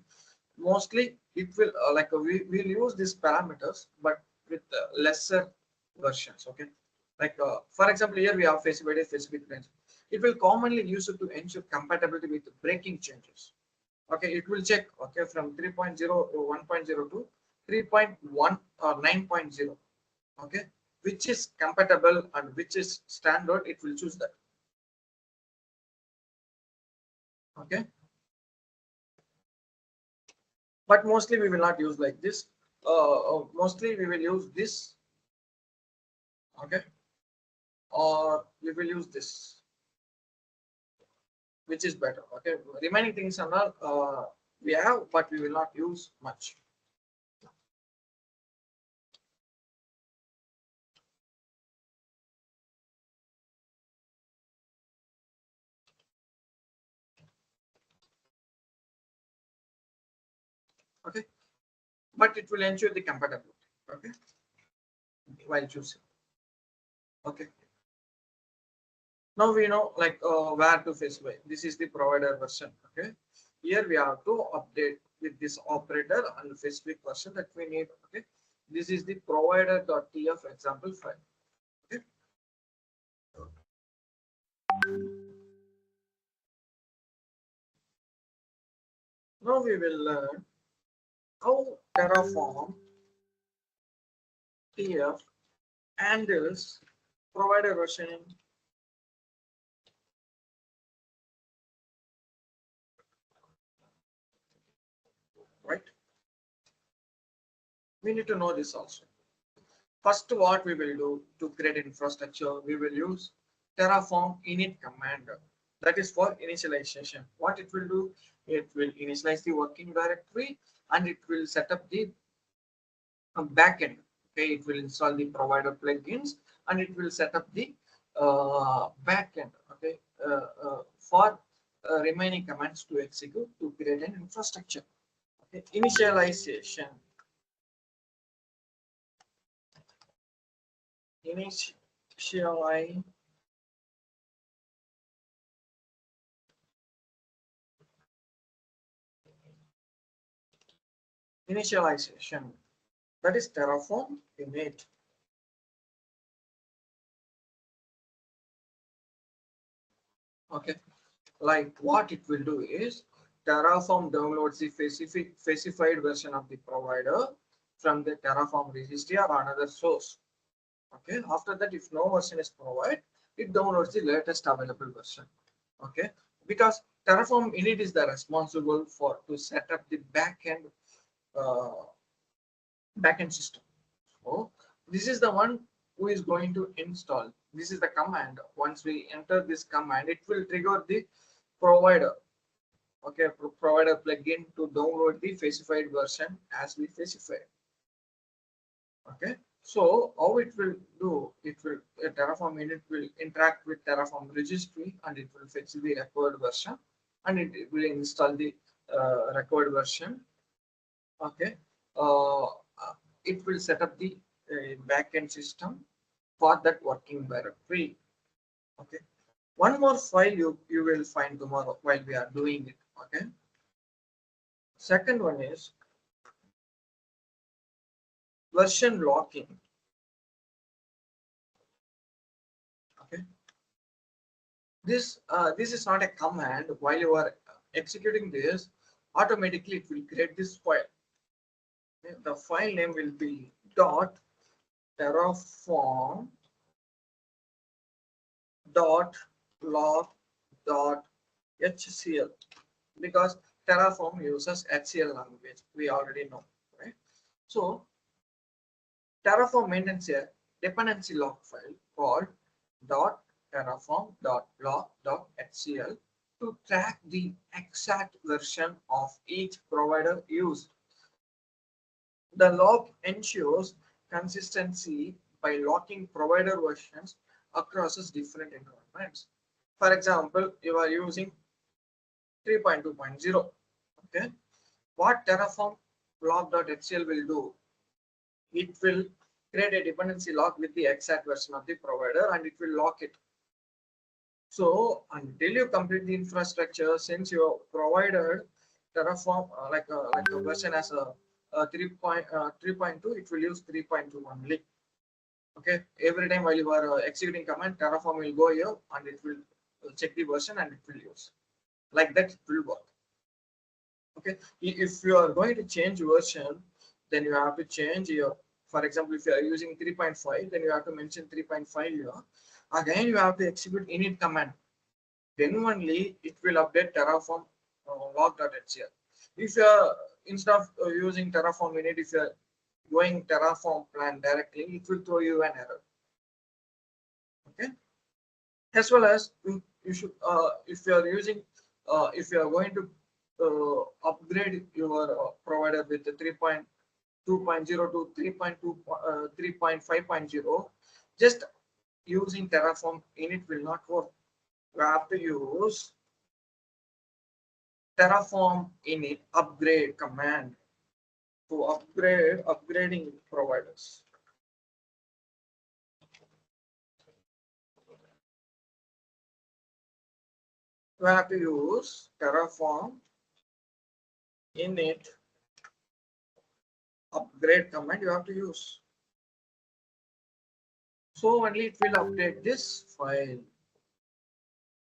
mostly it will like we will use these parameters but with lesser versions. Okay, like for example here we have specific range. It will commonly use it to ensure compatibility with breaking changes. Okay, it will check, okay, from 3.0 to 1.0 to 3.1 or 9.0. Okay, which is compatible and which is standard, it will choose that. Okay. But mostly we will not use like this. Mostly we will use this. Okay. Or we will use this, which is better. Okay. Remaining things are not we have, but we will not use much. Okay, but it will ensure the compatibility. Okay, while choosing. Okay, now we know like where to specify. This is the provider version. Okay, here we have to update with this operator and the specific version that we need. Okay, this is the provider.tf example file. Okay. Now we will learn how Terraform TF handles provider versioning. Right? We need to know this also. First, what we will do to create infrastructure, we will use Terraform init command. That is for initialization. What it will do, it will initialize the working directory and it will set up the backend. Okay, it will install the provider plugins and it will set up the backend. Okay, for remaining commands to execute to create an infrastructure. Okay, initialization. Initialization, that is Terraform init. Okay, like what it will do is Terraform downloads the specified version of the provider from the Terraform registry or another source. Okay, after that, if no version is provided, it downloads the latest available version. Okay, because Terraform init is the responsible for to set up the backend system. So this is the one who is going to install. This is the command. Once we enter this command, it will trigger the provider. Okay, provider plugin to download the specified version as we specified. Okay, so how it will do? It will Terraform init will interact with Terraform registry and it will fetch the required version and it will install the required version. Okay, it will set up the backend system for that working directory. Okay, one more file you will find tomorrow while we are doing it. Okay, second one is version locking. Okay, this is not a command. While you are executing this, automatically it will create this file. Okay? The file name will be .terraform.log.hcl because Terraform uses HCL language. We already know, right? So Terraform maintains a dependency log file called .terraform.log.hcl to track the exact version of each provider used. The log ensures consistency by locking provider versions across different environments. For example, you are using 3.2.0. Okay, what Terraform log.hcl will do? It will create a dependency log with the exact version of the provider and it will lock it. So until you complete the infrastructure, since you provided Terraform like a version as a 3.2, it will use 3.2 only. Okay, every time while you are executing command, Terraform will go here and it will check the version and it will use. Like that, it will work. Okay, if you are going to change version, then you have to change your For example, if you are using 3.5, then you have to mention 3.5 here. Again, you have to execute init command. Then only it will update Terraform log.html. If you are instead of using Terraform init, if you are going Terraform plan directly, it will throw you an error. Okay. As well as you should, if you are using, if you are going to upgrade your provider with the 3.2.0 to 3.5.0, just using Terraform init will not work. You have to use Terraform init upgrade command to upgrading providers. You have to use Terraform init upgrade command you have to use. So only it will update this file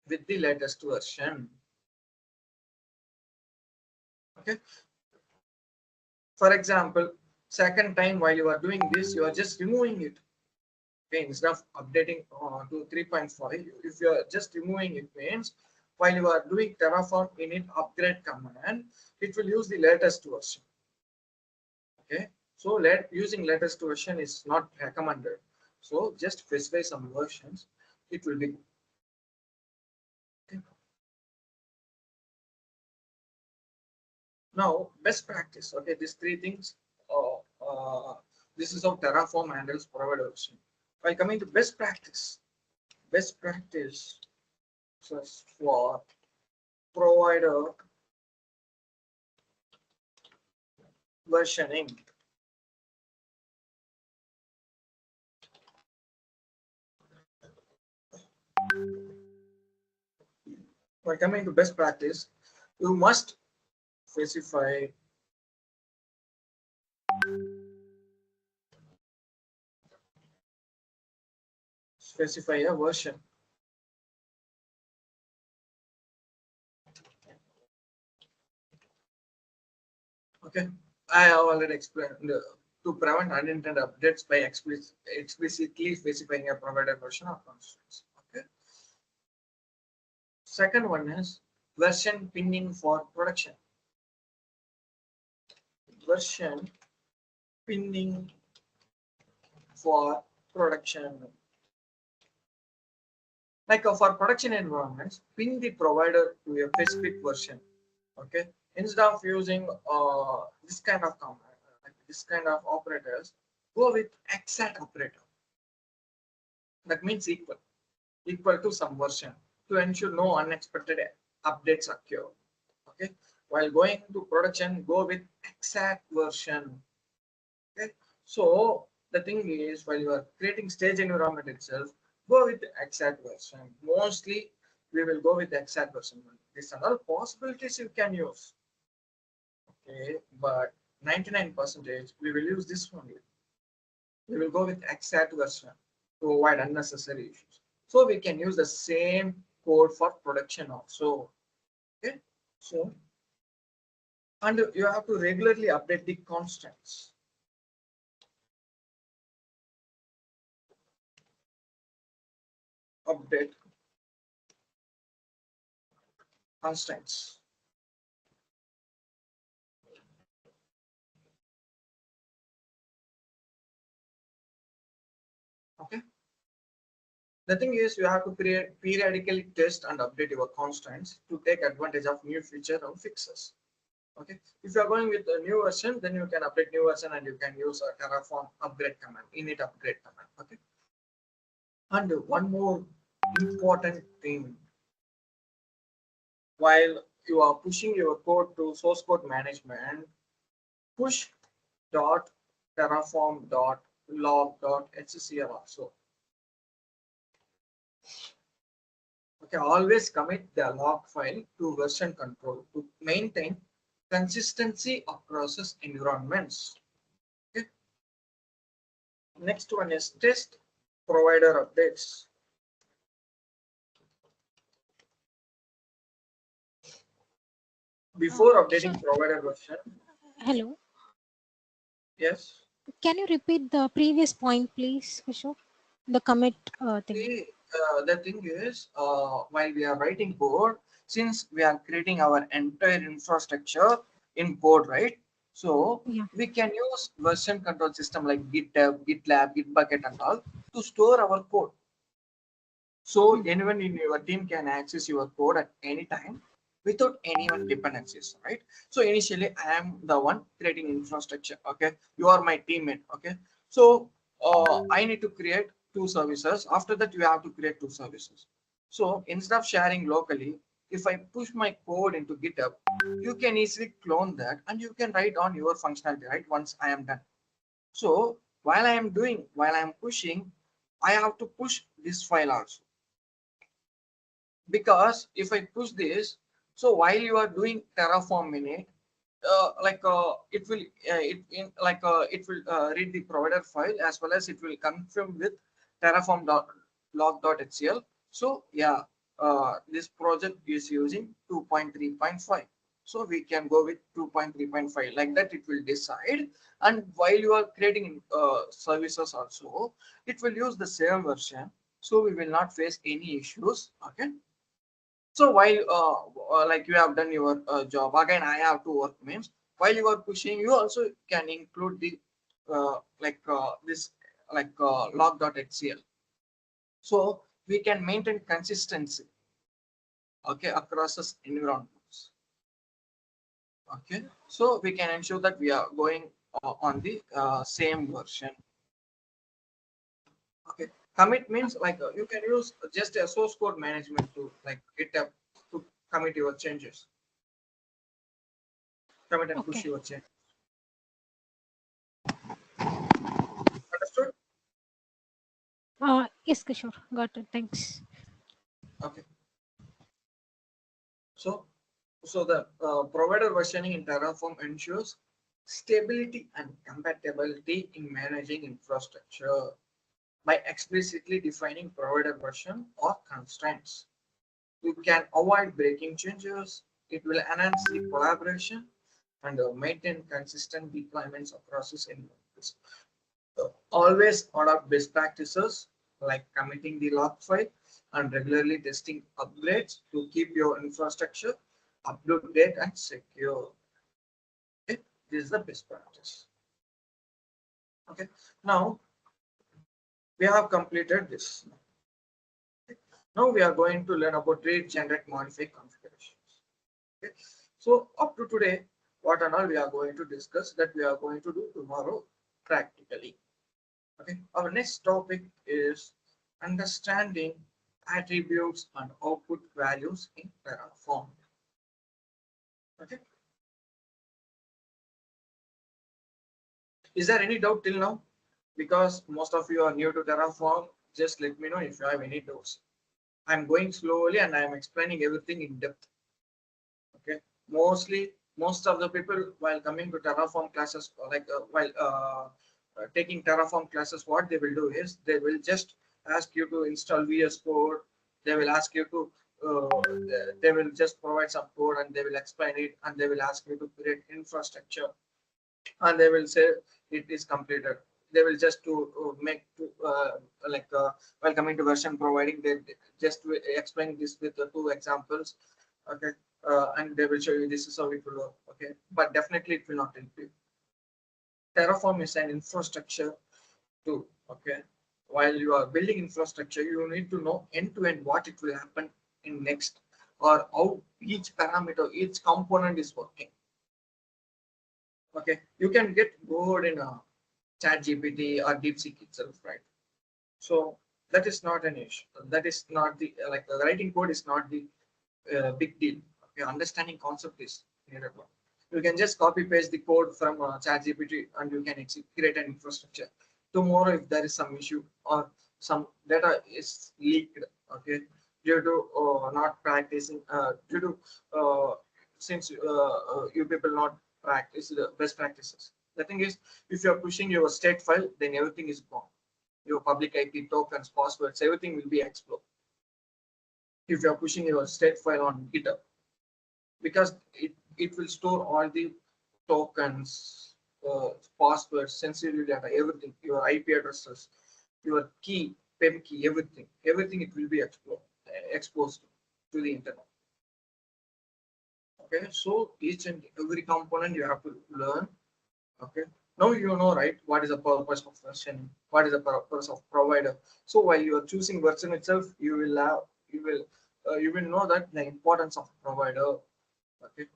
with the latest version. Okay. For example, second time while you are doing this, you are just removing it. Okay, instead of updating to 3.5, if you are just removing it, means while you are doing Terraform init upgrade command, it will use the latest version. Okay, so using latest version is not recommended. So just specify some versions, it will be good. Okay. Now, best practice. Okay, these three things. This is how Terraform handles provider version. While coming to best practice for provider versioning. While coming to best practice, you must specify a version. Okay, I have already explained to prevent unintended updates by explicitly specifying a provider version of constraints. Okay. Second one is version pinning for production. Version pinning for production. Like for production environments, pin the provider to a specific version. Okay, instead of using this kind of command, this kind of operators, go with exact operator. That means equal to some version to ensure no unexpected updates occur. Okay, while going to production, go with exact version. Okay, so the thing is, while you are creating stage environment itself, go with the exact version. Mostly we will go with the exact version. These are all possibilities you can use. Okay, but 99% we will use this one. We will go with exact version to avoid unnecessary issues. So we can use the same code for production also. Okay, so and you have to regularly update the constants. Update constants. Okay. The thing is, you have to periodically test and update your constants to take advantage of new feature or fixes. Okay. If you are going with a new version, then you can update new version and you can use a Terraform upgrade command, init upgrade command. Okay. And one more important thing, while you are pushing your code to source code management, push .terraform.log.hcr also. Okay, always commit the log file to version control to maintain consistency across environments. Okay. Next one is test provider updates. Before updating provider version. Hello. Yes. Can you repeat the previous point, please, Kishore? The commit thing. See, the thing is, while we are writing code, since we are creating our entire infrastructure in code, right? So Yeah. we can use version control system like GitHub, GitLab, Gitbucket and all to store our code. So Hmm. anyone in your team can access your code at any time without any dependencies, right? So initially I am the one creating infrastructure. Okay, you are my teammate. Okay, so I need to create two services. After that, you have to create two services. So instead of sharing locally, if I push my code into GitHub, you can easily clone that and you can write on your functionality, right? Once I am done. So while I am pushing, I have to push this file also, because if I push this, so while you are doing Terraform in it, it will it will read the provider file as well as it will confirm with Terraform log.html. So yeah, this project is using 2.3.5. So we can go with 2.3.5, like that it will decide. And while you are creating services also, it will use the same version. So we will not face any issues. Okay. So while like you have done your job, again I have to work means while you are pushing, you also can include the this log.html. So we can maintain consistency, okay, across this environments. Okay, so we can ensure that we are going on the same version. Okay, commit means like you can use just a source code management to like GitHub to commit your changes, commit and push Okay. your change. Understood? Yes, Kishore. Got it. Thanks. Okay. So, the provider versioning in Terraform ensures stability and compatibility in managing infrastructure by explicitly defining provider version or constraints. You can avoid breaking changes. It will enhance the collaboration and maintain consistent deployments across this environments. Always adopt best practices like committing the log file and regularly testing upgrades to keep your infrastructure up to date and secure. Okay, this is the best practice. Okay, now we have completed this. Okay. Now we are going to learn about read, generate, modify configurations. Okay, so up to today, what and all we are going to discuss that we are going to do tomorrow practically. Okay, our next topic is understanding attributes and output values in Terraform. Okay, is there any doubt till now? Because most of you are new to Terraform, just let me know if you have any doubts. I'm going slowly and I'm explaining everything in depth. Okay, most of the people while coming to Terraform classes, taking Terraform classes, what they will do is they will just ask you to install VS Code. They will ask you to they will just provide some code and they will explain it and they will ask you to create infrastructure and they will say it is completed. They will just to make to while coming to version providing, they just explain this with the two examples. Okay, and they will show you this is how it will work. Okay, but definitely it will not help you. Terraform is an infrastructure too. Okay, while you are building infrastructure, you need to know end to end what it will happen in next, or how each parameter, each component is working. Okay, you can get bored in a chat GPT or DeepSeek itself, right? So that is not an issue. That is not the writing code is not the big deal. Okay, understanding concept is needed. You can just copy paste the code from ChatGPT and you can create an infrastructure. Tomorrow, if there is some issue or some data is leaked, okay, due to not practicing, due to since you people not practice the best practices. The thing is, if you are pushing your state file, then everything is gone. Your public IP tokens, passwords, everything will be explored. If you are pushing your state file on GitHub, because it will store all the tokens, passwords, sensitive data, everything, your IP addresses, your key, PEM key, everything it will be exposed to the internet. Okay, so each and every component you have to learn. Okay, now you know, right, what is the purpose of versioning, what is the purpose of provider. So while you are choosing version itself, you will know that the importance of provider. Okay,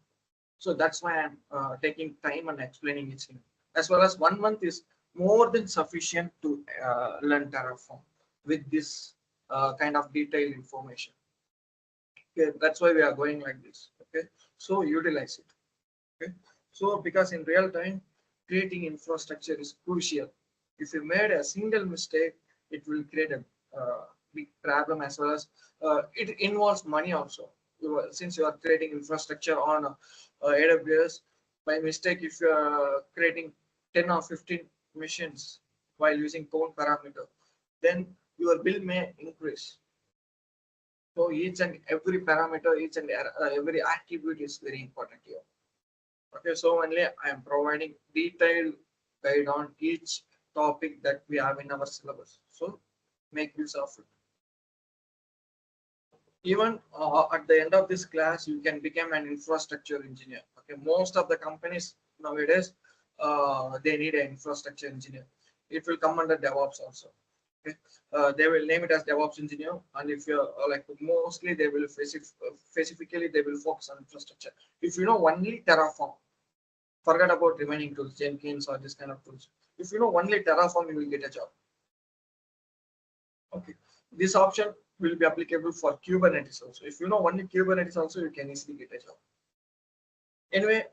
so that's why I'm taking time and explaining it. As well as 1 month is more than sufficient to learn Terraform with this kind of detailed information. Okay, that's why we are going like this. Okay, so utilize it. Okay, so because in real time, creating infrastructure is crucial. If you made a single mistake, it will create a big problem, as well as it involves money also. Since you are creating infrastructure on AWS, by mistake, if you are creating 10 or 15 machines while using count parameter, then your bill may increase. So each and every parameter, each and every attribute is very important here. Okay, so only I am providing detailed guide on each topic that we have in our syllabus. So make use of it. Even at the end of this class, you can become an infrastructure engineer. Okay, most of the companies nowadays they need an infrastructure engineer. It will come under DevOps also. Okay, they will name it as DevOps engineer, and if you're like mostly they will specifically they will focus on infrastructure. If you know only Terraform, forget about remaining tools, Jenkins or this kind of tools. If you know only Terraform, you will get a job. Okay, this option will be applicable for Kubernetes also. If you know only Kubernetes also, you can easily get a job. Anyway,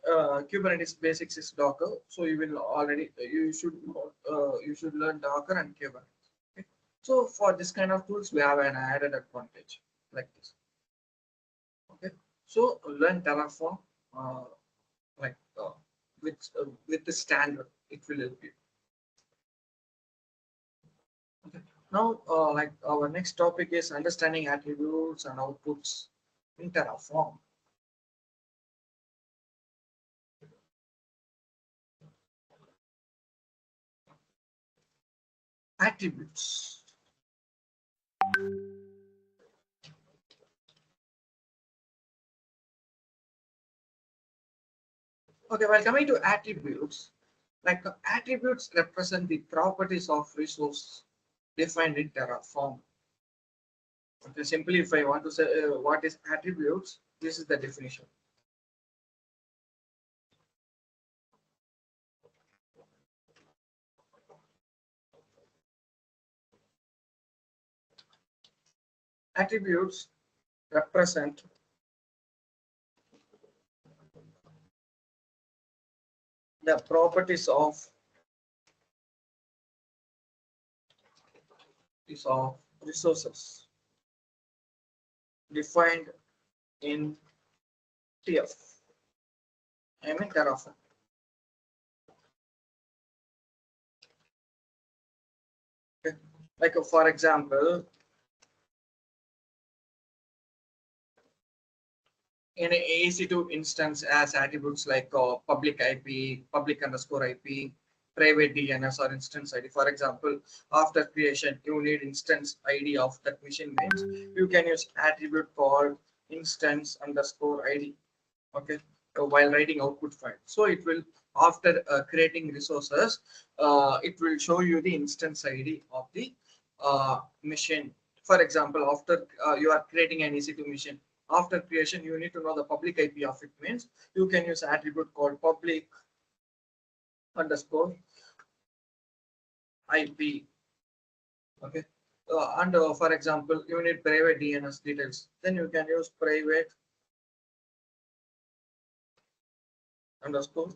Kubernetes basics is Docker, so you will already you should learn Docker and Kubernetes. Okay? So for this kind of tools, we have an added advantage like this. Okay, so learn Terraform like with the standard, it will help you. Okay. Now, like our next topic is understanding attributes and outputs in Terraform. Attributes. Okay, while coming to attributes, like attributes represent the properties of resource defined in Terraform. Okay, simply if I want to say what is attributes, this is the definition. Attributes represent the properties of resources defined in TF. I mean Terraform. Okay. Like for example, in an EC2 instance as attributes like public IP, public underscore IP, private DNS or instance ID. For example, after creation, you need instance ID of that machine means you can use attribute called instance underscore ID. Okay, while writing output file. So it will, after creating resources, it will show you the instance ID of the machine. For example, after you are creating an EC2 machine, after creation, you need to know the public IP of it means you can use attribute called public underscore IP. Okay, and for example, you need private DNS details, then you can use private underscore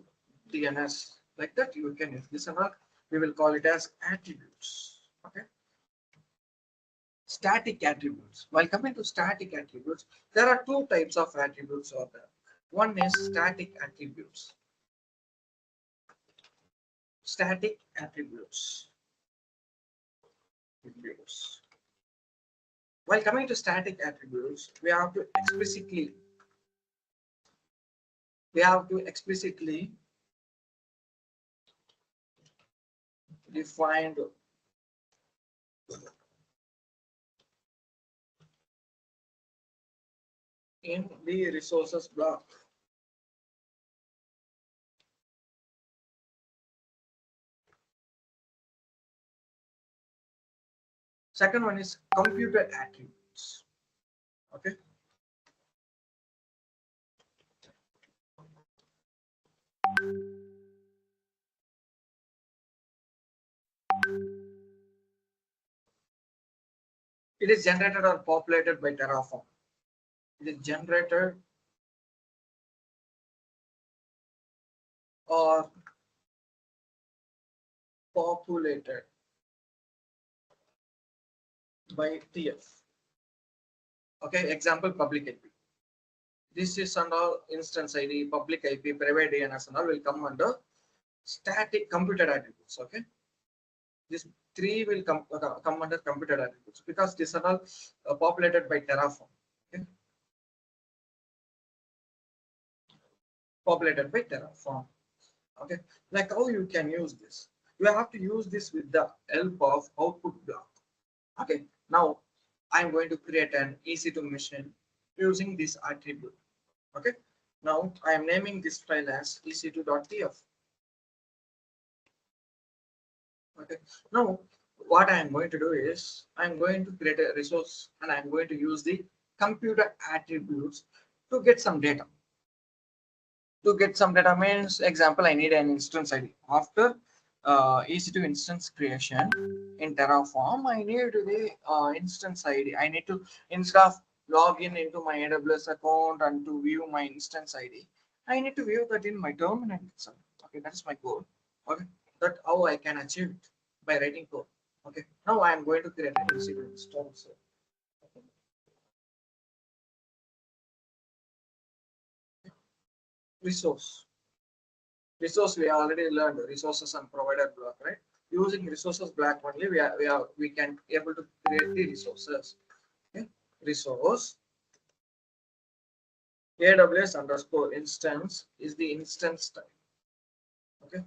DNS. Like that, you can use this and all. We will call it as attributes. Okay. Static attributes. While coming to static attributes, there are two types of attributes out there. One is static attributes. Static attributes. While coming to static attributes, we have to explicitly defined in the resources block. Second one is computer attributes. Okay. It is generated or populated by Terraform. It is generated or populated by TF. Okay, example public IP. This is and all instance ID, public IP, private DNS and all will come under static computer attributes. Okay, this three will come under computer attributes because these are all populated by Terraform. Okay, populated by Terraform. Okay, like how you can use this? You have to use this with the help of output block. Okay, now I'm going to create an EC2 machine using this attribute. Okay, now I am naming this file as ec2.tf. Okay, now what I am going to do is I'm going to create a resource and I'm going to use the computer attributes to get some data. To get some data means, example, I need an instance ID. After EC2 instance creation in Terraform, I need the instance ID. I need to, instead of log in into my AWS account and to view my instance ID, I need to view that in my terminal itself. Okay, that is my goal. Okay, that's how I can achieve it by writing code. Okay, now I am going to create an EC2 instance. Resource we already learned resources and provider block, right? Using resources block only we can able to create the resources. Okay, resource AWS underscore instance is the instance type. Okay,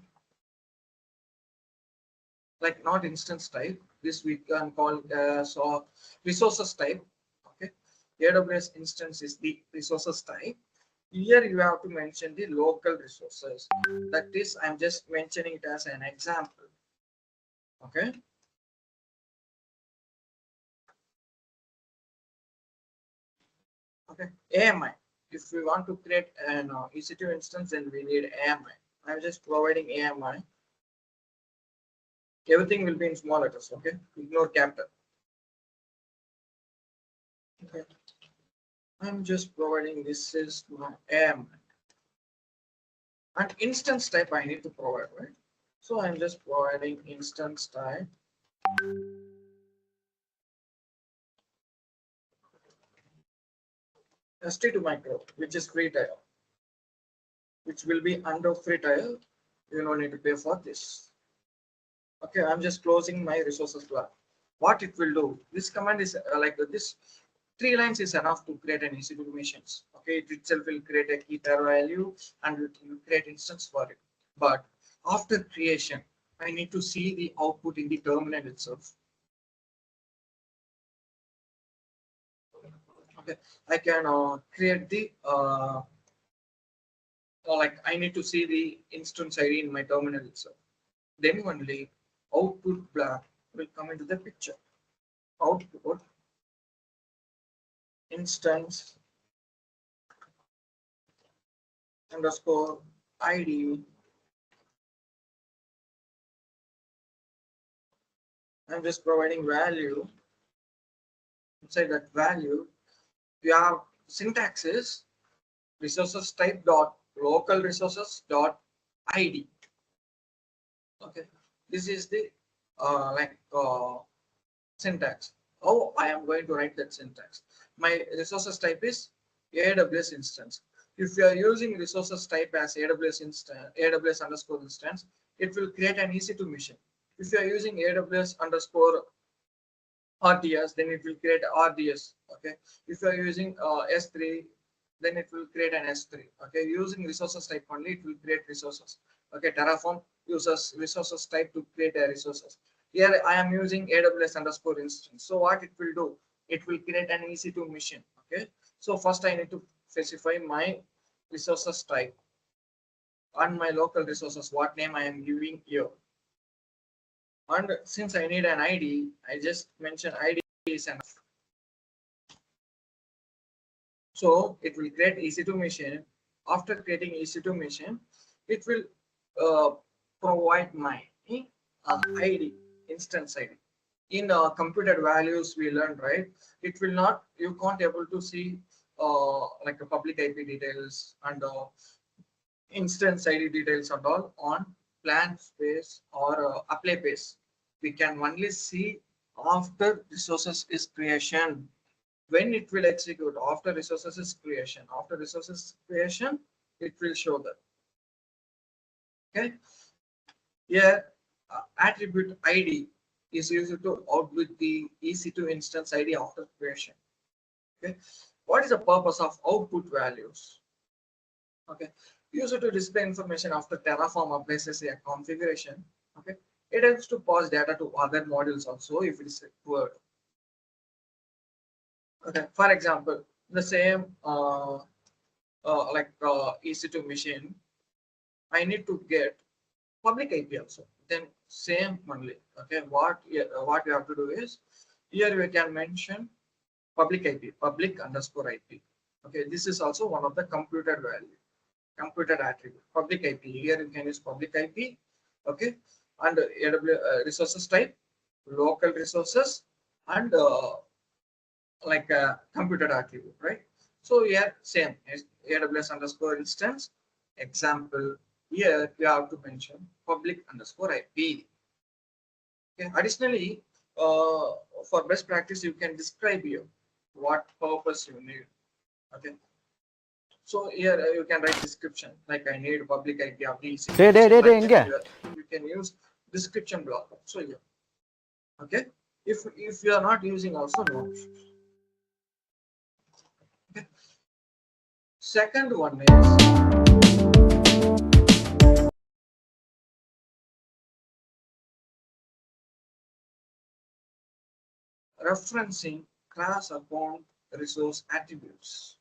like not instance type, this we can call so resources type. Okay, AWS instance is the resources type. Here you have to mention the local resources. That is, I'm just mentioning it as an example. Okay. Okay. AMI. If we want to create an EC2 instance, then we need AMI. I'm just providing AMI. Everything will be in small letters. Okay. Ignore capital. Okay. I'm just providing this is my AMI. And instance type I need to provide, right? So I'm just providing instance type. ST2 micro, which is free tile, which will be under free tile. You don't need to pay for this. Okay, I'm just closing my resources block. What it will do, this command is like this 3 lines is enough to create an EC2 machines. Okay, it itself will create a key pair value and it will create instance for it. But after creation, I need to see the output in the terminal itself. Okay, I can create the like I need to see the instance ID in my terminal itself. Then only output block will come into the picture. Output instance underscore ID. I'm just providing value. Inside that value, you have syntax is resources type dot local resources dot ID. Okay, this is the syntax. How I am going to write that syntax? My resources type is AWS instance. If you are using resources type as AWS instance, AWS underscore instance, it will create an EC2 machine. If you are using AWS underscore RDS, then it will create RDS. Okay. If you are using S3, then it will create an S3. Okay. Using resources type only, it will create resources. Okay. Terraform uses resources type to create a resources. Here I am using AWS underscore instance. So what it will do? It will create an EC2 machine. Okay. So first I need to specify my resources type and my local resources, what name I am giving here. And since I need an ID, I just mention ID is enough. So it will create EC2 machine. After creating EC2 machine, it will provide my ID, instance ID. In computed values, we learned, right? It will not, you can't able to see like a public IP details and instance ID details and all on plan space or apply base. We can only see after resources is creation. When it will execute after resources is creation. After resources creation, it will show that. Okay. Here, attribute ID is used to output the EC2 instance ID after creation. Okay. What is the purpose of output values? Okay. Used to display information after Terraform applies a configuration. Okay. It helps to pass data to other modules also if it is required. Okay. For example, the same EC2 machine, I need to get public IP also. Then same only. Okay. What you have to do is here we can mention public IP, public underscore IP. Okay. This is also one of the computed value, computed attribute. Public IP. Here you can use public IP. Okay. And AWS resources type, local resources, and like a computed attribute, right? So here same is AWS underscore instance. Example, here you have to mention public underscore IP. Okay. Additionally, for best practice, you can describe here what purpose you need. Okay. So here you can write description like I need public IP of these. You can use description block. So yeah. Okay. If you are not using also no issues. Okay. Second one is referencing class account resource attributes.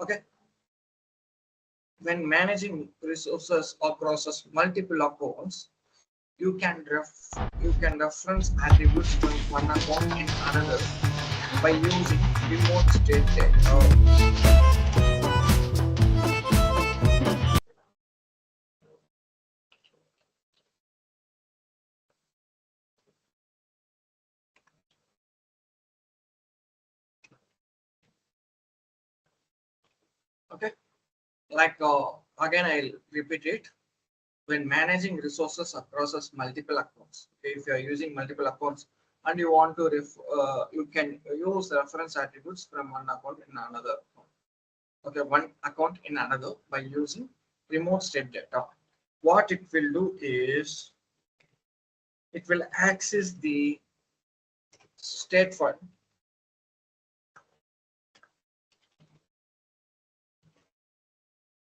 Okay. When managing resources across multiple accounts, you can reference attributes from one account in another by using remote state data. Okay, like again I'll repeat it. When managing resources across multiple accounts, okay, if you are using multiple accounts and you want to you can use reference attributes from one account in another account. Okay, one account in another by using remote state data. What it will do is it will access the state file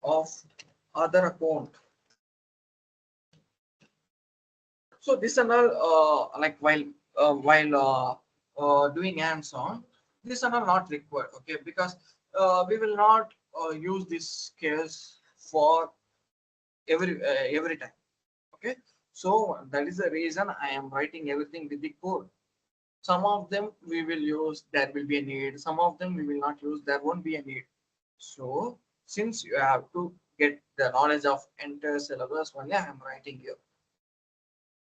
of other account. So this and all like while doing hands-on, this and all not required. Okay, because we will not use this case for every time. Okay, so that is the reason I am writing everything with the code. Some of them we will use, there will be a need. Some of them we will not use, there won't be a need. So since you have to get the knowledge of entire syllabus, only I am writing here.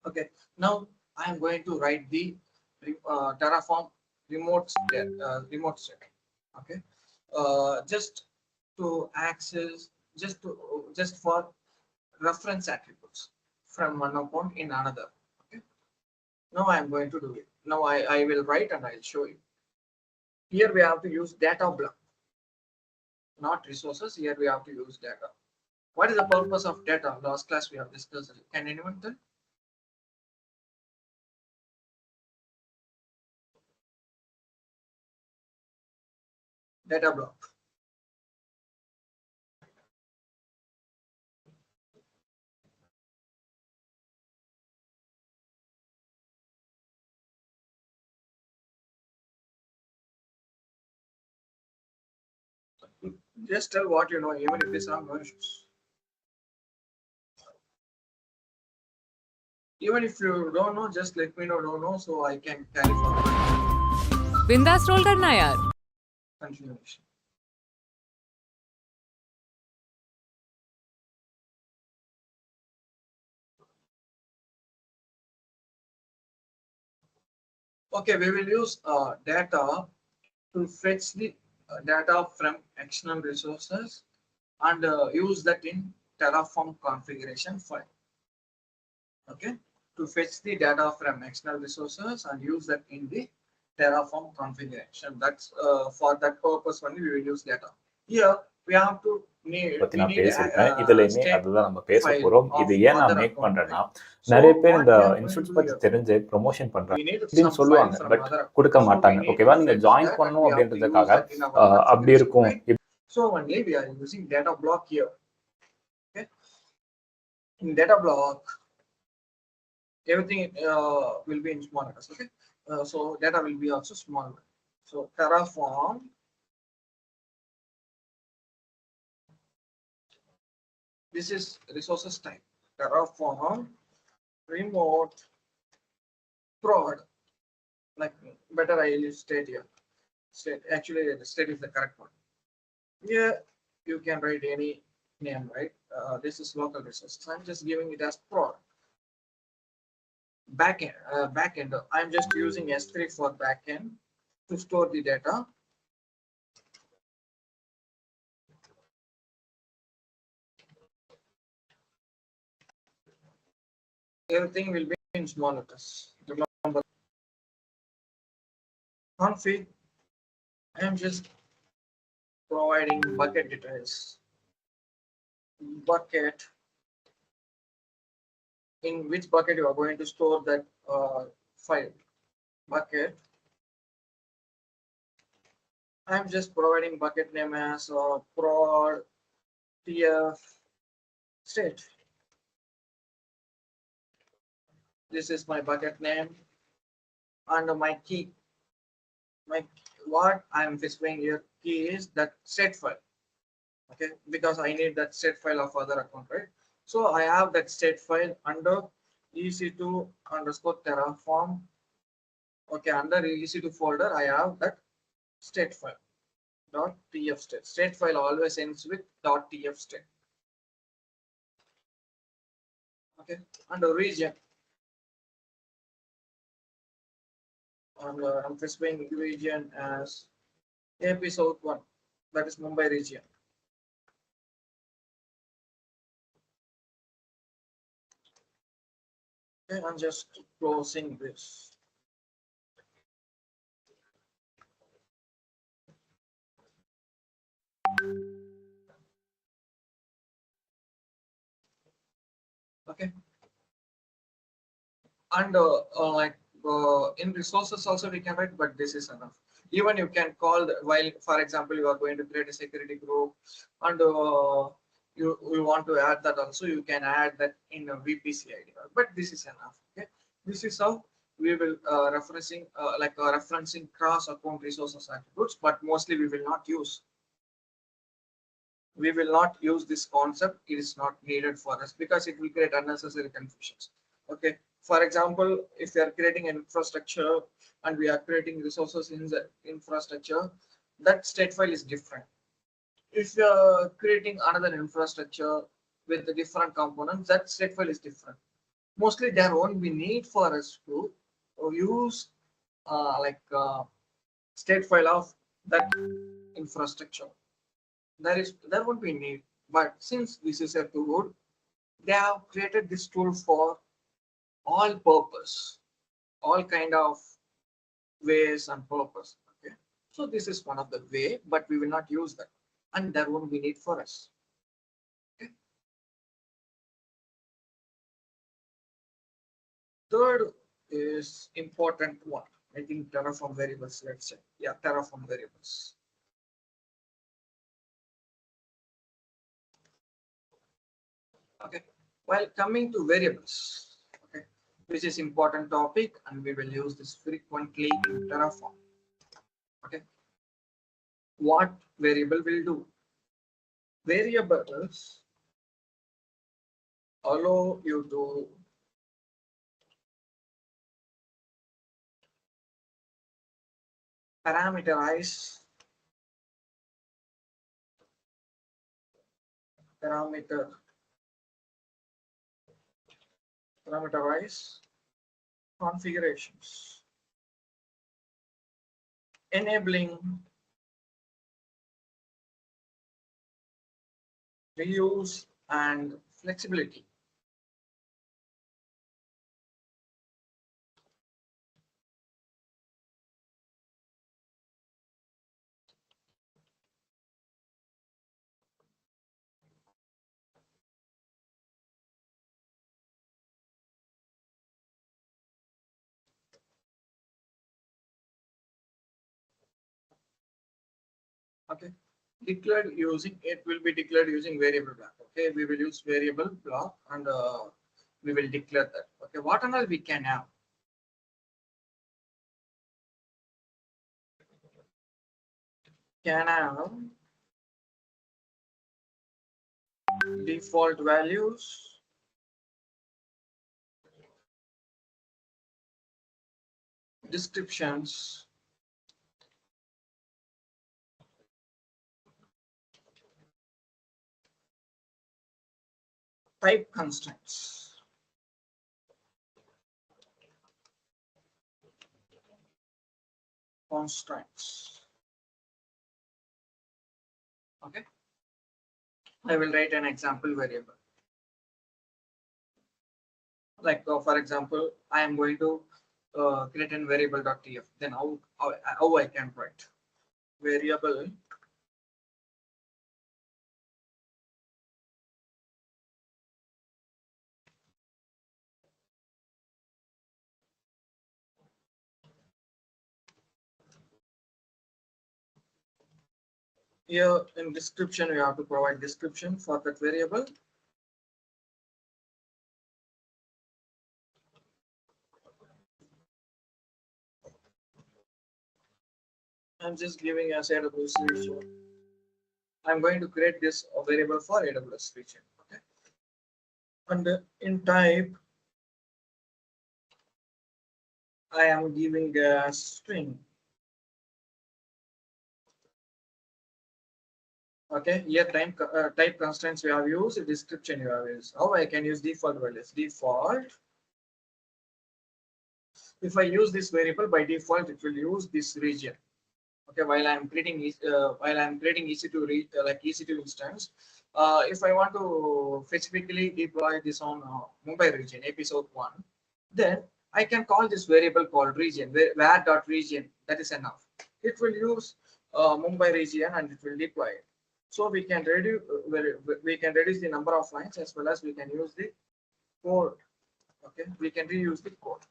Okay, now I am going to write the Terraform remote state. Okay, just to access, just for reference attributes from one account in another. Okay, now I am going to do it. Now I will write and I'll show you. Here we have to use data block, not resources. Here we have to use data. What is the purpose of data? Last class we have discussed it. Can anyone tell? data block. Just tell what you know, even if these are no issues. Even if you don't know, just let me know, don't know, so I can carry forward. बिंदास role करना यार. Continuation. Okay, we will use data to fetch the data from external resources and use that in Terraform configuration file. Okay, to fetch the data from external resources and use that in the Terraform configuration. That's for that purpose only we will use data. Here we have to need, பத்தி we நான் need பேசியிருப்பேன். இதுலயுமே state அதுதான் நம்ம பேச file போறோம். of இது ஏன் நான் other மேக் account, பண்றேன்னா right? So நிறைய பேர் what இந்த we are going to institutes do பத்தி here, தெரிஞ்சு ப்ரொமோஷன் பண்றாங்க we need some அப்படின்னு file சொல்லுவாங்க, from பட் other account. கொடுக்க So we மாட்டாங்க. need ஓகேவா, to நீங்க fetch ஜாயின் that and பண்ணணும் we have to use அப்படின்றதுக்காக that in our அப்படி configuration, இருக்கும். right? So only we are using data block here. Okay, in data block everything will be in small letters. Okay, so data will be also small. So Terraform this is resources type. Terraform remote prod, like better I will state here. State, actually the state is the correct one. Here you can write any name, right? This is local resources. I'm just giving it as prod. Backend. I'm just using S3 for backend to store the data. Everything will be in small letters. Remember, config. I'm just providing bucket details. Bucket. In which bucket you are going to store that file. Bucket. I'm just providing bucket name as prod tf state. This is my bucket name and my key. What I'm specifying here key is that state file. Okay, because I need that state file of other account, right? So I have that state file under EC2 underscore Terraform. Okay, under EC2 folder I have that state file dot tf state. State file always ends with dot tf state. Okay, under region. And I'm specifying region as AP South 1, that is Mumbai region. Okay, I'm just closing this. Okay, and like in resources also we can write, but this is enough. Even you can call while, for example, you are going to create a security group and you want to add that also, you can add that in a VPC ID, but this is enough. Okay, this is how we will referencing cross account resources attributes, but mostly we will not use this concept. It is not needed for us because it will create unnecessary confusions. Okay, for example, if we are creating an infrastructure and we are creating resources in the infrastructure, that state file is different. If you are creating another infrastructure with the different components, that state file is different. Mostly there won't be need for us to use state file of that infrastructure. There won't be need, but since this is a tool, they have created this tool for all purpose, all kind of ways and purpose. Okay, so this is one of the way, but we will not use that, and there won't be need for us. Okay. Third is important one. I think Terraform variables. Let's say, yeah, Terraform variables. Okay. While coming to variables, okay, which is important topic, and we will use this frequently in Terraform. Okay. What variable will do? Variables allow you to parameterize parameterize configurations, enabling reuse and flexibility. Okay, declared using, it will be declared using variable block. Okay, we will use variable block, and we will declare that. Okay, what and all we can have? Can have default values, descriptions, type constraints. Okay, I will write an example variable. Like for example, I am going to create a variable.tf. Then how I can write variable here in description. We have to provide description for that variable. I'm just giving as AWS region. I'm going to create this variable for AWS region. Okay, and in type I am giving a string. Okay, here type constraints we have used, description you have used. How I can use default values? Default. If I use this variable, by default it will use this region. Okay, while I'm creating EC2 like EC2 instance, if I want to specifically deploy this on Mumbai region episode 1, then I can call this variable called region, where dot region. That is enough. It will use Mumbai region and it will deploy it. So we can reduce the number of lines, as well as we can use the code. Okay, we can reuse the code.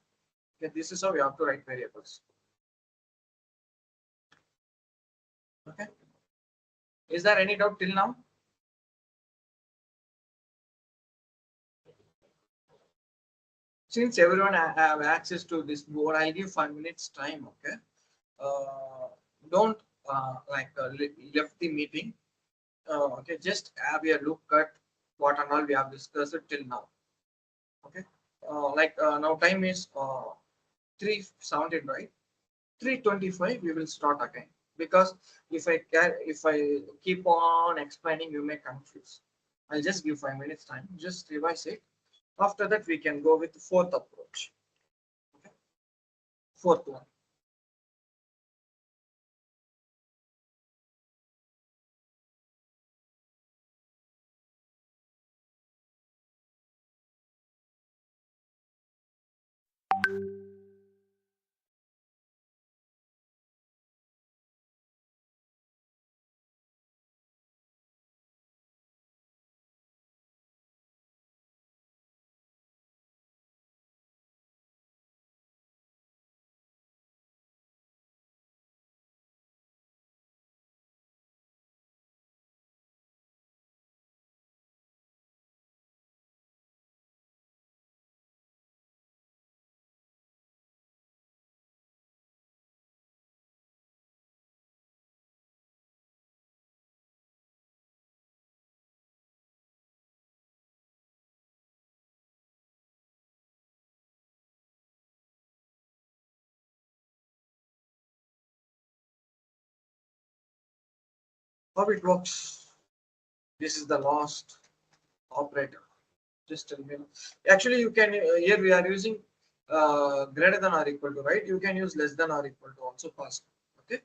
Okay, this is how we have to write variables. Okay, is there any doubt till now? Since everyone have access to this board, I'll give 5 minutes time. Okay, don't left the meeting. Okay, just have a look at what and all we have discussed till now. Okay, now time is 3:17, right? 3:25 we will start again, because if I keep on explaining, you may confuse. I'll just give 5 minutes time, just revise it. After that we can go with the fourth approach. Okay, fourth one. How it works? This is the last operator. Just tell me. Actually, you can here we are using greater than or equal to, right? You can use less than or equal to also pass. Okay.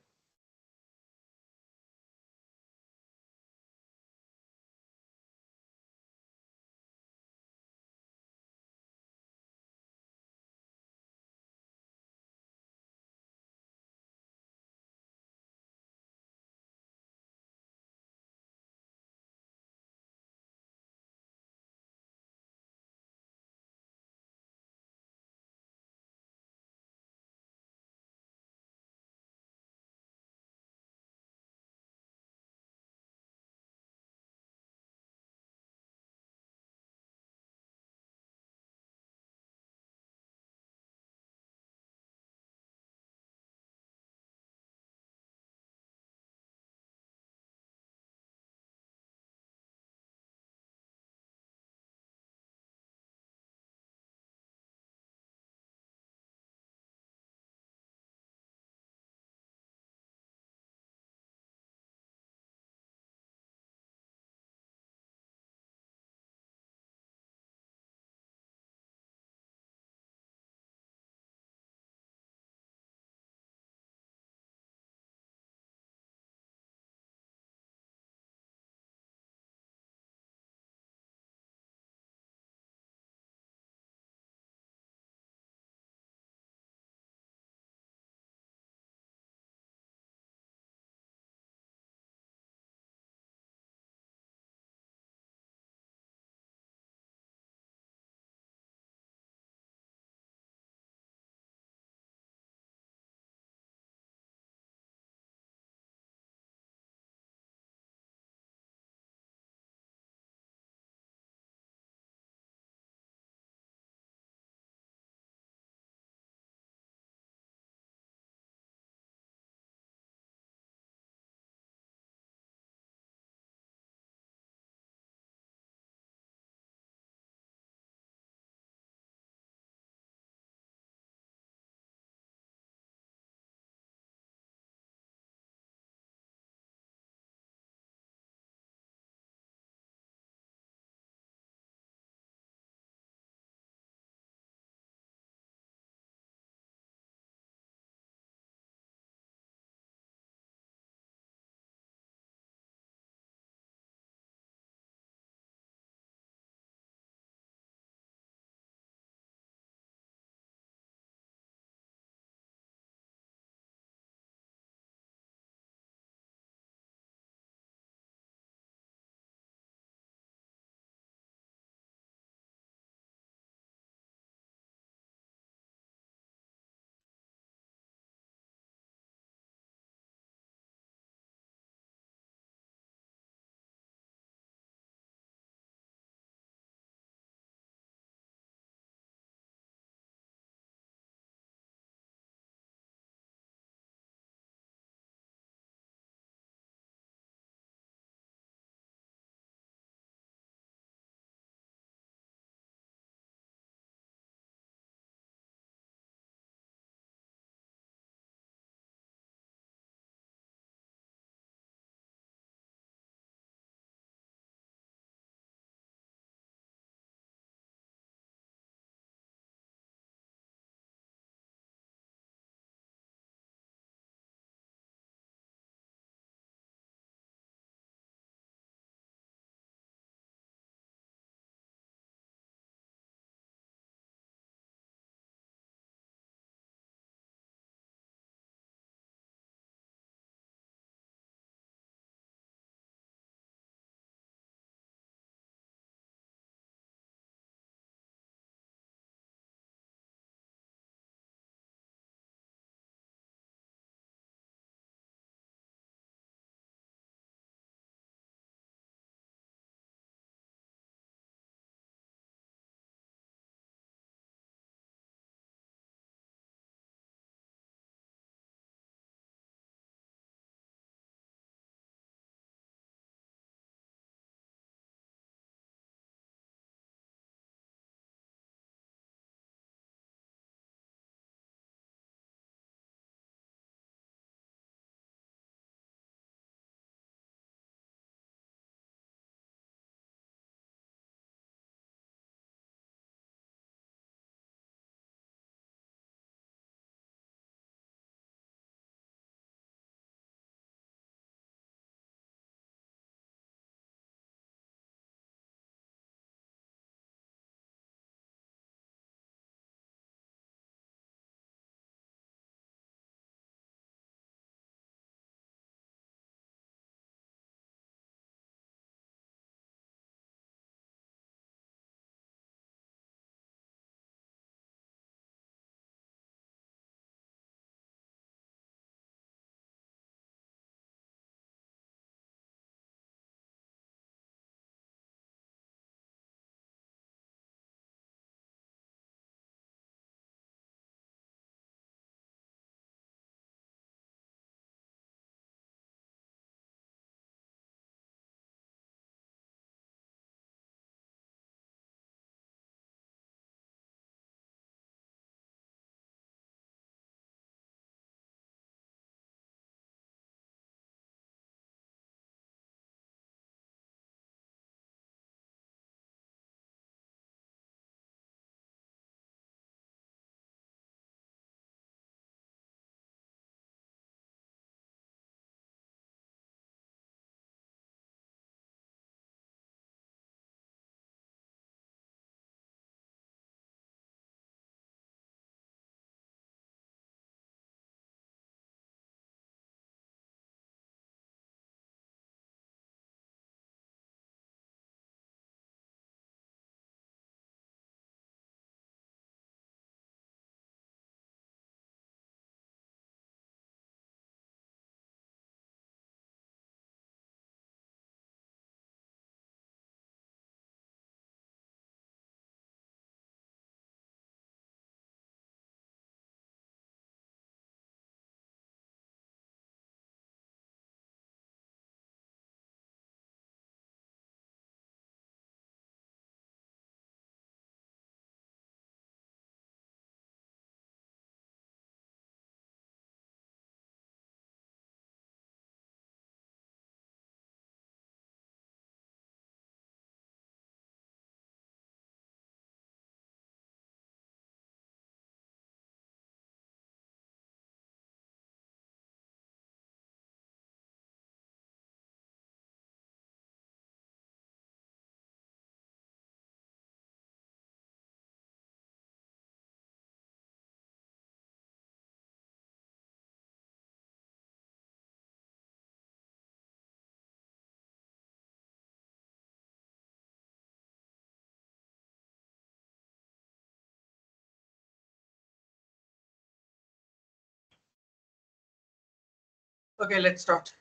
Okay, let's start.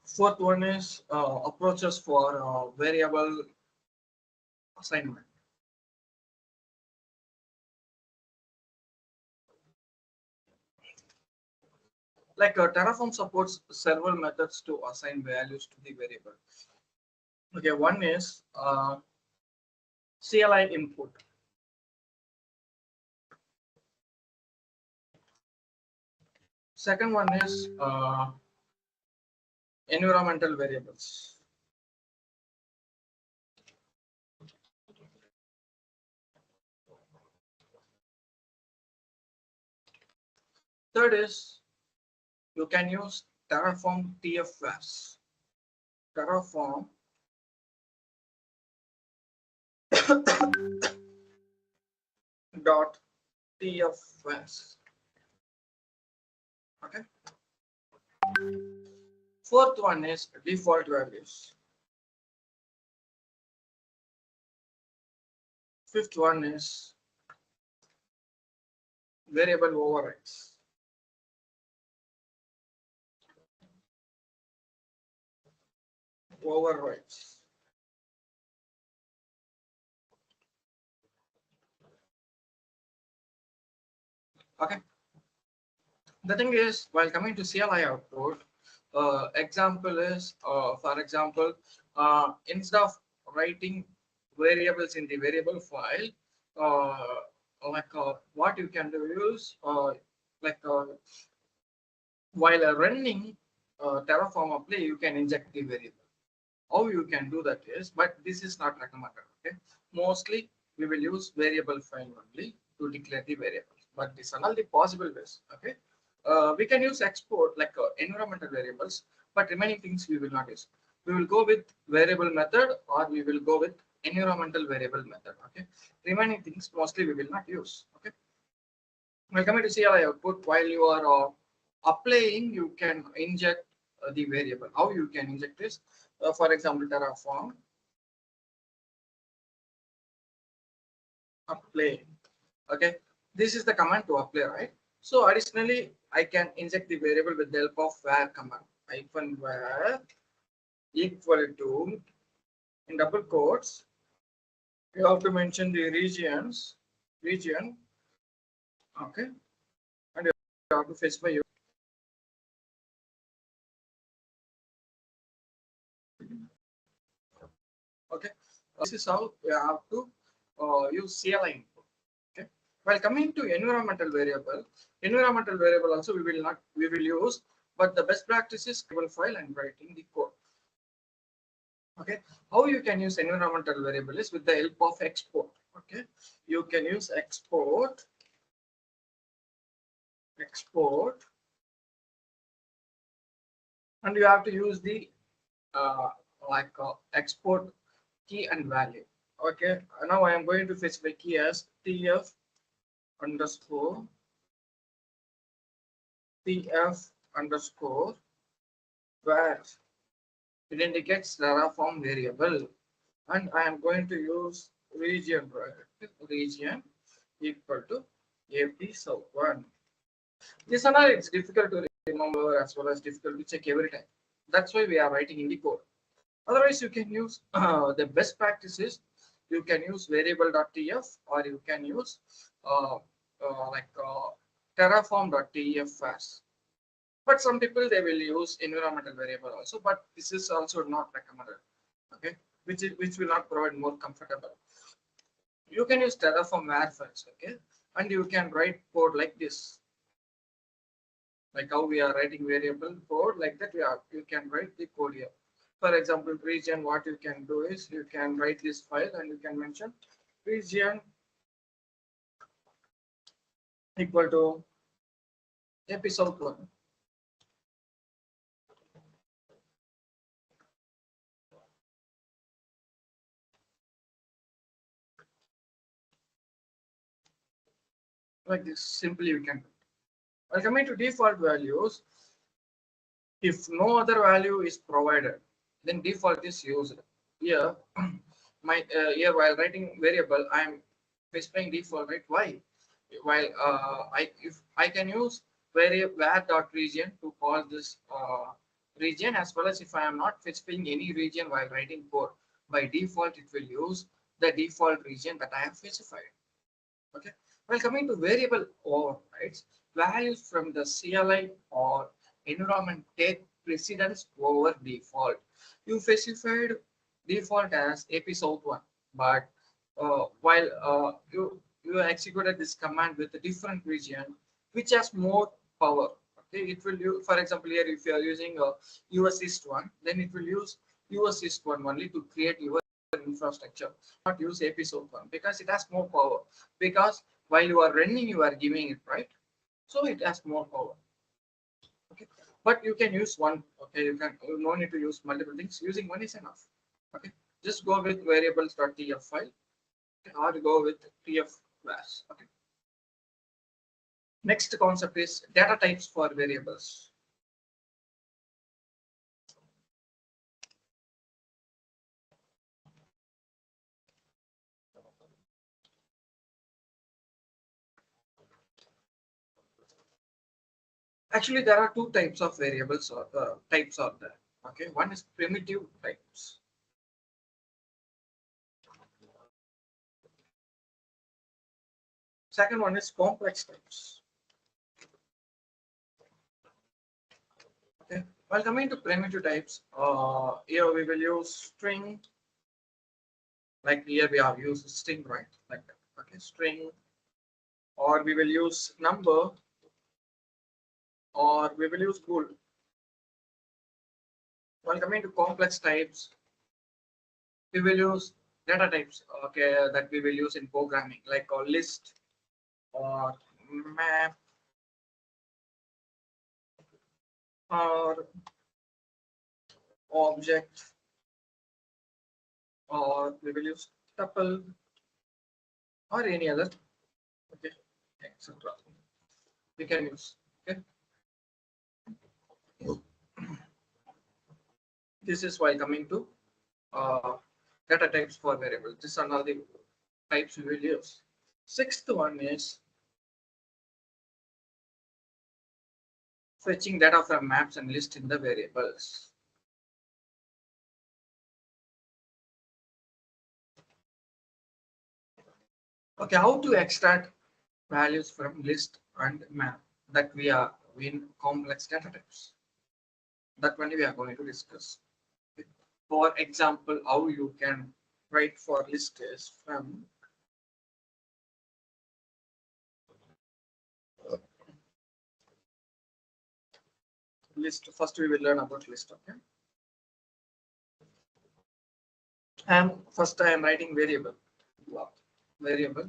Fourth one is approaches for variable assignment. Like Terraform supports several methods to assign values to the variable. Okay, one is CLI input. Second one is environmental variables. Third is you can use Terraform TFVARs. Terraform dot TFVARs. Okay. Fourth one is default values. Fifth one is variable overrides. Overrides. Okay. The thing is, while coming to CLI output, example is, for example, instead of writing variables in the variable file, what you can do is, while running Terraform apply, you can inject the variable. How you can do that is, but this is not recommended. Okay, mostly we will use variable file only to declare the variables, but these are all the possible ways. Okay, we can use export like environmental variables, but remaining things we will not use. We will go with variable method or we will go with environmental variable method. Okay, remaining things mostly we will not use. Okay, when coming to CLI output, while you are applying, you can inject the variable. How you can inject this? For example, Terraform apply. Okay, this is the command to apply, right? So additionally, I can inject the variable with the help of var command. -var equal to, in double quotes, you have to mention the region. Okay, and you have to specify your. Okay, this is how you have to use CLI input. Okay, while coming to environmental variable also we will use, but the best practice is table file and writing the code. Okay, how you can use environmental variable is with the help of export. Okay, you can use export, and you have to use the export key and value. Okay, now I am going to specify key as tf underscore where it indicates Terraform variable, and I am going to use region equal to AP South 1. This one it's difficult to remember as well as difficult to check every time. That's why we are writing in the code. Otherwise, you can use the best practices. You can use variable.tf or you can use terraform.tf as. But some people they will use environmental variable also, but this is also not recommended. Okay, which will not provide more comfortable. You can use Terraform var files. Okay, and you can write code like this. Like how we are writing variable code like that, you can write the code here. For example, region, what you can do is you can write this file and you can mention region equal to episode 1. Like this, simply you can. While coming to default values, if no other value is provided, then default is used. Here, here while writing variable, I am specifying default, right? Why? While if I can use where dot region to call this region, as well as if I am not specifying any region while writing code, by default it will use the default region that I have specified. Okay. Well, coming to variable overrides, values from the CLI or environment take precedence over default. You specified default as AP South 1, but while you executed this command with a different region, which has more power. Okay, it will use, for example, here if you are using a US East 1, then it will use US East 1 only to create your infrastructure, not use AP South 1 because it has more power. Because while you are running, you are giving it, right? So it has more power. Okay, but you can use one. Okay, you no need to use multiple things. Using one is enough. Okay, just go with variables.tf file or go with tf class. Okay. Next concept is data types for variables. Actually, there are two types of variables or types are there. Okay, one is primitive types. Second one is complex types. Okay, while coming to primitive types, here we will use string. Like here we have used string, right? Like that. Okay, string, or we will use number, or we will use bool. While coming to complex types, we will use data types. Okay, that we will use in programming, like a list or map or object, or we will use tuple or any other. Okay, etc. We can use. Okay, this is while coming to data types for variables. These are all the types we will use. Sixth one is fetching data from maps and list in the variables. Okay, how to extract values from list and map that we are in complex data types. That one we are going to discuss. For example, how you can write for list is from list. First, we will learn about list. Okay. First I am writing variable. Variable.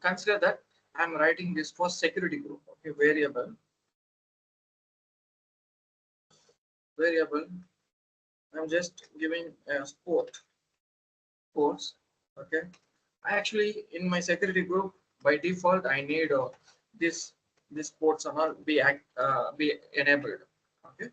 Consider that I am writing this for security group. Okay, variable. I'm just giving a ports. Okay. Actually, in my security group, by default, I need this ports and all be enabled. Okay.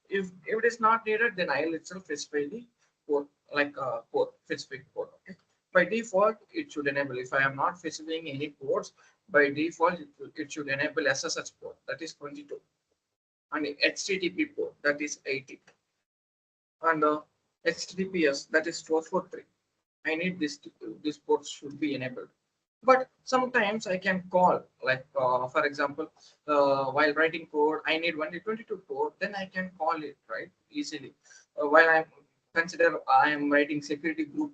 If it is not needed, then I'll itself specify the port, like port specific port. Okay. By default, it should enable. If I am not specifying any ports, by default, it should enable SSH port, that is 22, and HTTP port, that is 80, and HTTPS, that is 443. I need this port should be enabled. But sometimes I can call, like for example, while writing code, I need only 22 port, then I can call it, right, easily. While I am writing security group.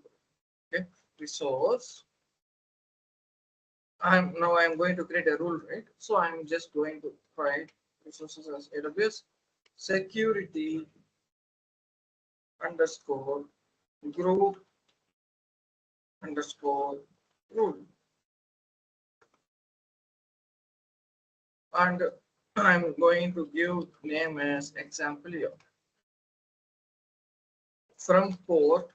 Okay, resource. Now I'm going to create a rule, right? So I'm just going to write resources as AWS security underscore group underscore rule, and I'm going to give name as example here. From port,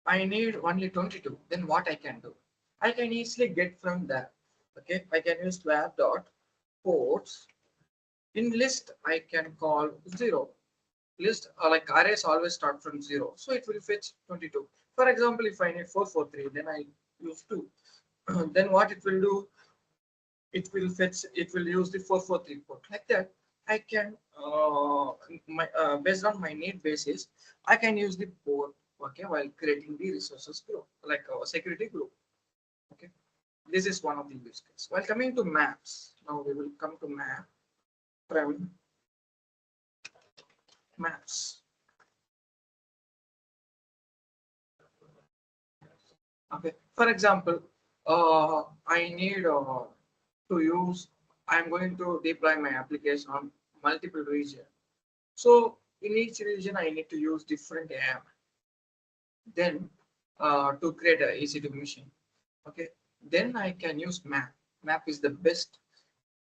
I need only 22. Then what I can do? I can easily get from that. Okay, I can use where dot ports. In list, I can call 0. list like arrays always start from 0, so it will fetch 22. For example, if I need 443, then I use 2. Then what it will do, it will fetch, it will use the 443 port. Like that I can based on my need basis, I can use the port, okay, while creating the resources group, like a security group. Okay, this is one of the use cases. While coming to maps, now we will come to map from maps. Okay, for example, I need to use, I'm going to deploy my application on multiple regions. So in each region, I need to use different AM. Then to create a EC2 machine. Okay, then I can use map. Map is the best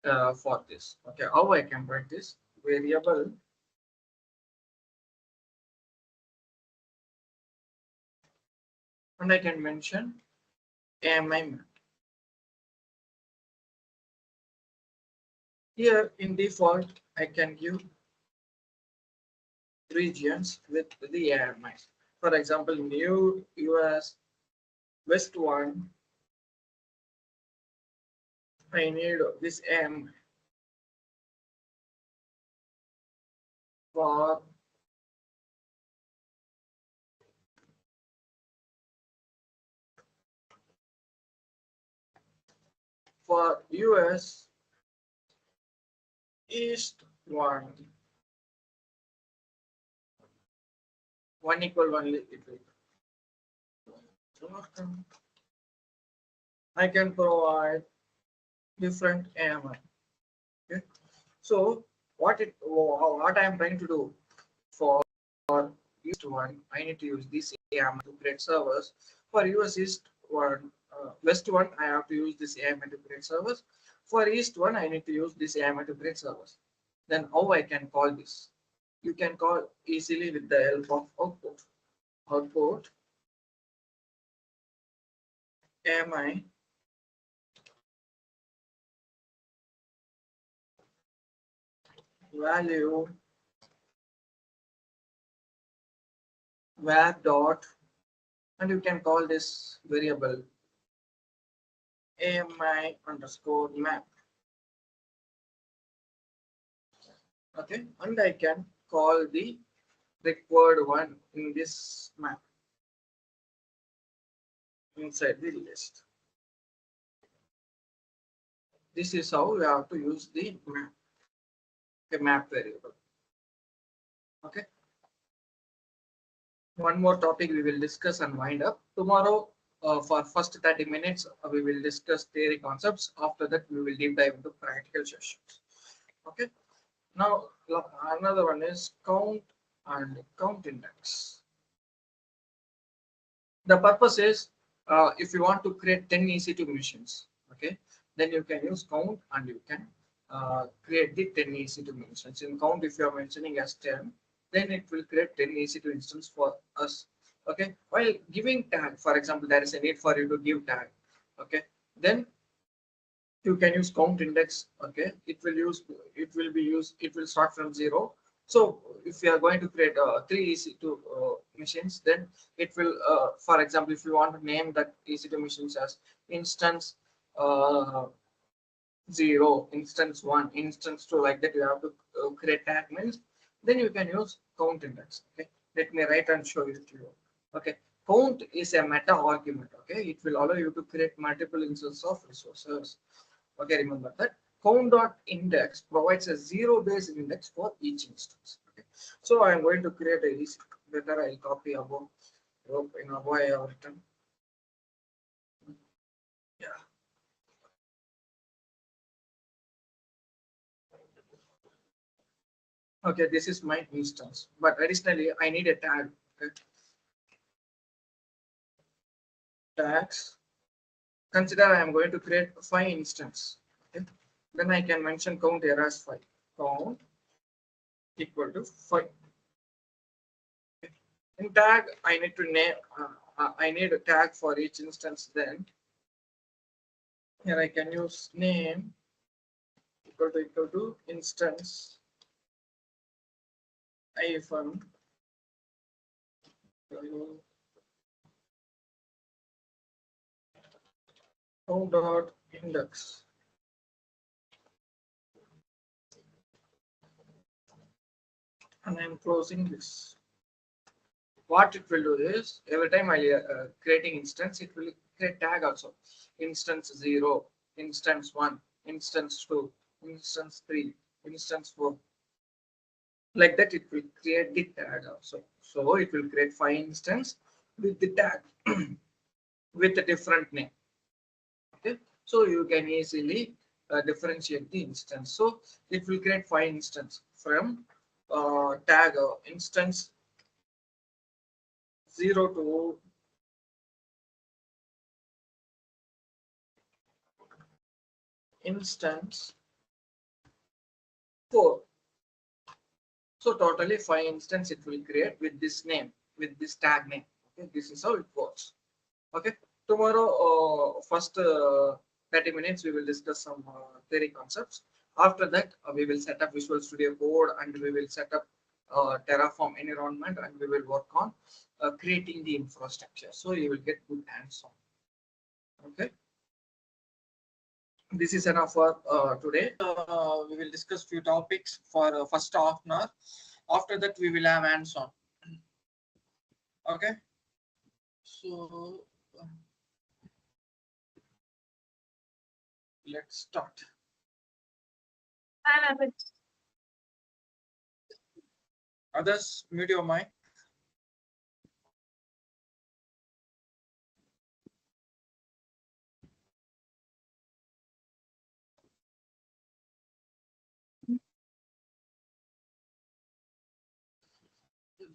for this. Okay, how I can write this variable and I can mention AMI map. Here in default, I can give regions with the AMI. For example, new US West 1, I need this M for US East 1, 1 equal 1 it will. I can provide different AMI. Okay, so what I am trying to do for East 1, I need to use this AMI to create servers. For US East 1, West 1, I have to use this AMI to create servers. For East 1, I need to use this AMI to create servers. Then how I can call this? You can call easily with the help of output. Output AMI value var dot, and you can call this variable AMI underscore map. Okay, and I can call the required one in this map inside the list. This is how we have to use the map, a map variable. Okay. One more topic we will discuss and wind up tomorrow. For first 30 minutes, we will discuss theory concepts. After that, we will deep dive into practical sessions. Okay. Now, another one is count and count index. The purpose is if you want to create 10 EC2 machines, okay, then you can use count and you can create the 10 EC2 machines. In count, if you are mentioning as 10, then it will create 10 EC2 instance for us. Okay, while giving tag, for example, there is a need for you to give tag. Okay, then you can use count index. Okay, it will start from 0. So if you are going to create 3 EC2 machines, then it will, for example, if you want to name that EC2 machines as instance 0, instance 1, instance 2, like that, you have to create tag means, then you can use count index. Okay, let me write and show it to you. Okay, count is a meta argument. Okay, it will allow you to create multiple instances of resources. Okay, remember that count.index provides a zero-based index for each instance. Okay, so I am going to create a list. Better I'll copy above in above I have written. Yeah. Okay, this is my instance, but additionally I need a tag. Okay. Tags. Consider I am going to create 5 instances. Okay. Then I can mention count here as 5. Count equal to 5. Okay. In tag, I need to name. I need a tag for each instance. Then here I can use name equal to instance hyphen dot index. And I'm closing this. What it will do is every time I creating instance, it will create tag also. Instance 0, instance 1, instance 2, instance 3, instance 4. Like that, it will create the tag also. So it will create 5 instance with the tag with a different name. Okay, so you can easily differentiate the instance. So it will create 5 instance from tag instance 0 to instance 4. So totally 5 instance it will create with this name, with this tag name. Okay, this is how it works. Okay, tomorrow first 30 minutes we will discuss some theory concepts. After that we will set up Visual Studio Code and we will set up Terraform environment and we will work on creating the infrastructure. So you will get good hands-on. Okay. This is enough for today. We will discuss few topics for first half an hour. After that, we will have hands-on. Okay. So let's start. Others, mute your mic.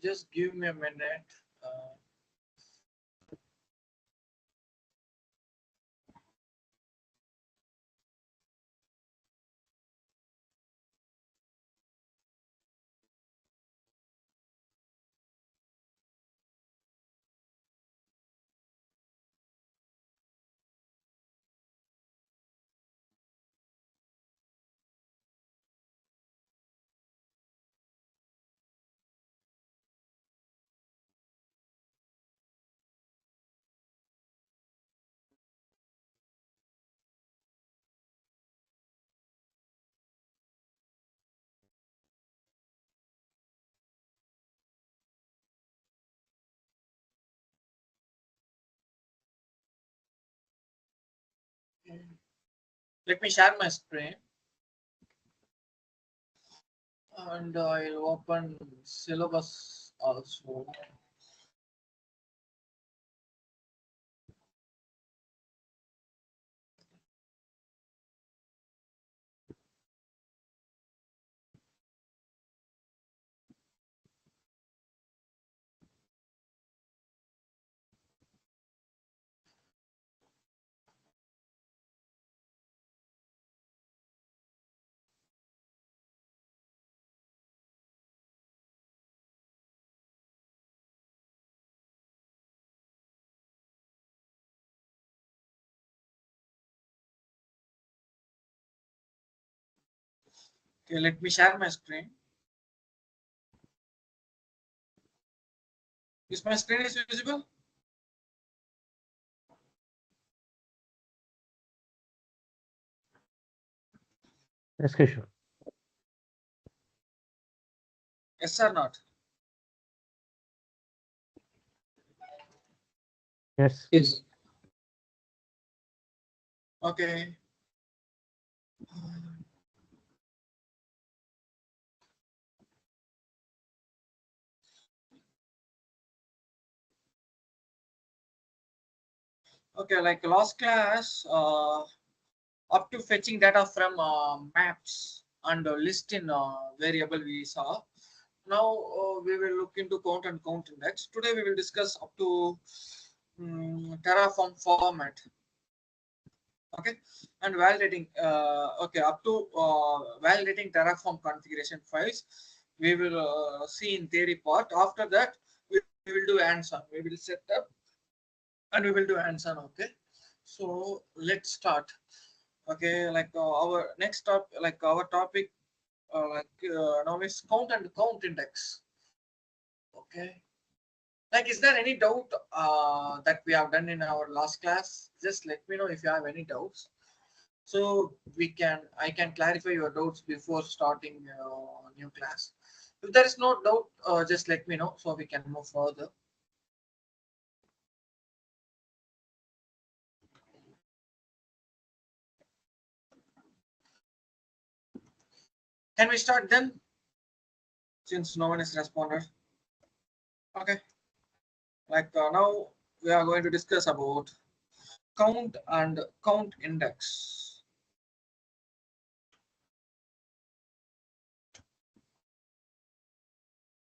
Just give me a minute. Let me share my screen. And I'll open syllabus also. Okay, let me share my screen. Is my screen is visible? Yes, Kishore. Yes or not? Yes. Yes. Okay. Okay, like last class, up to fetching data from maps and list in variable we saw. Now we will look into count and count index. Today we will discuss up to Terraform format. Okay, and validating. Okay, up to validating Terraform configuration files. We will see in theory part. After that, we will do hands-on. We will set up and we will do hands-on. Okay, so let's start. Okay, like our next topic, like our topic, now is count and count index. Okay. Like, is there any doubt that we have done in our last class? Just let me know if you have any doubts. So I can clarify your doubts before starting new class. If there is no doubt, just let me know so we can move further. Can we start then? Since no one has responded. Okay. Like now we are going to discuss about count and count index.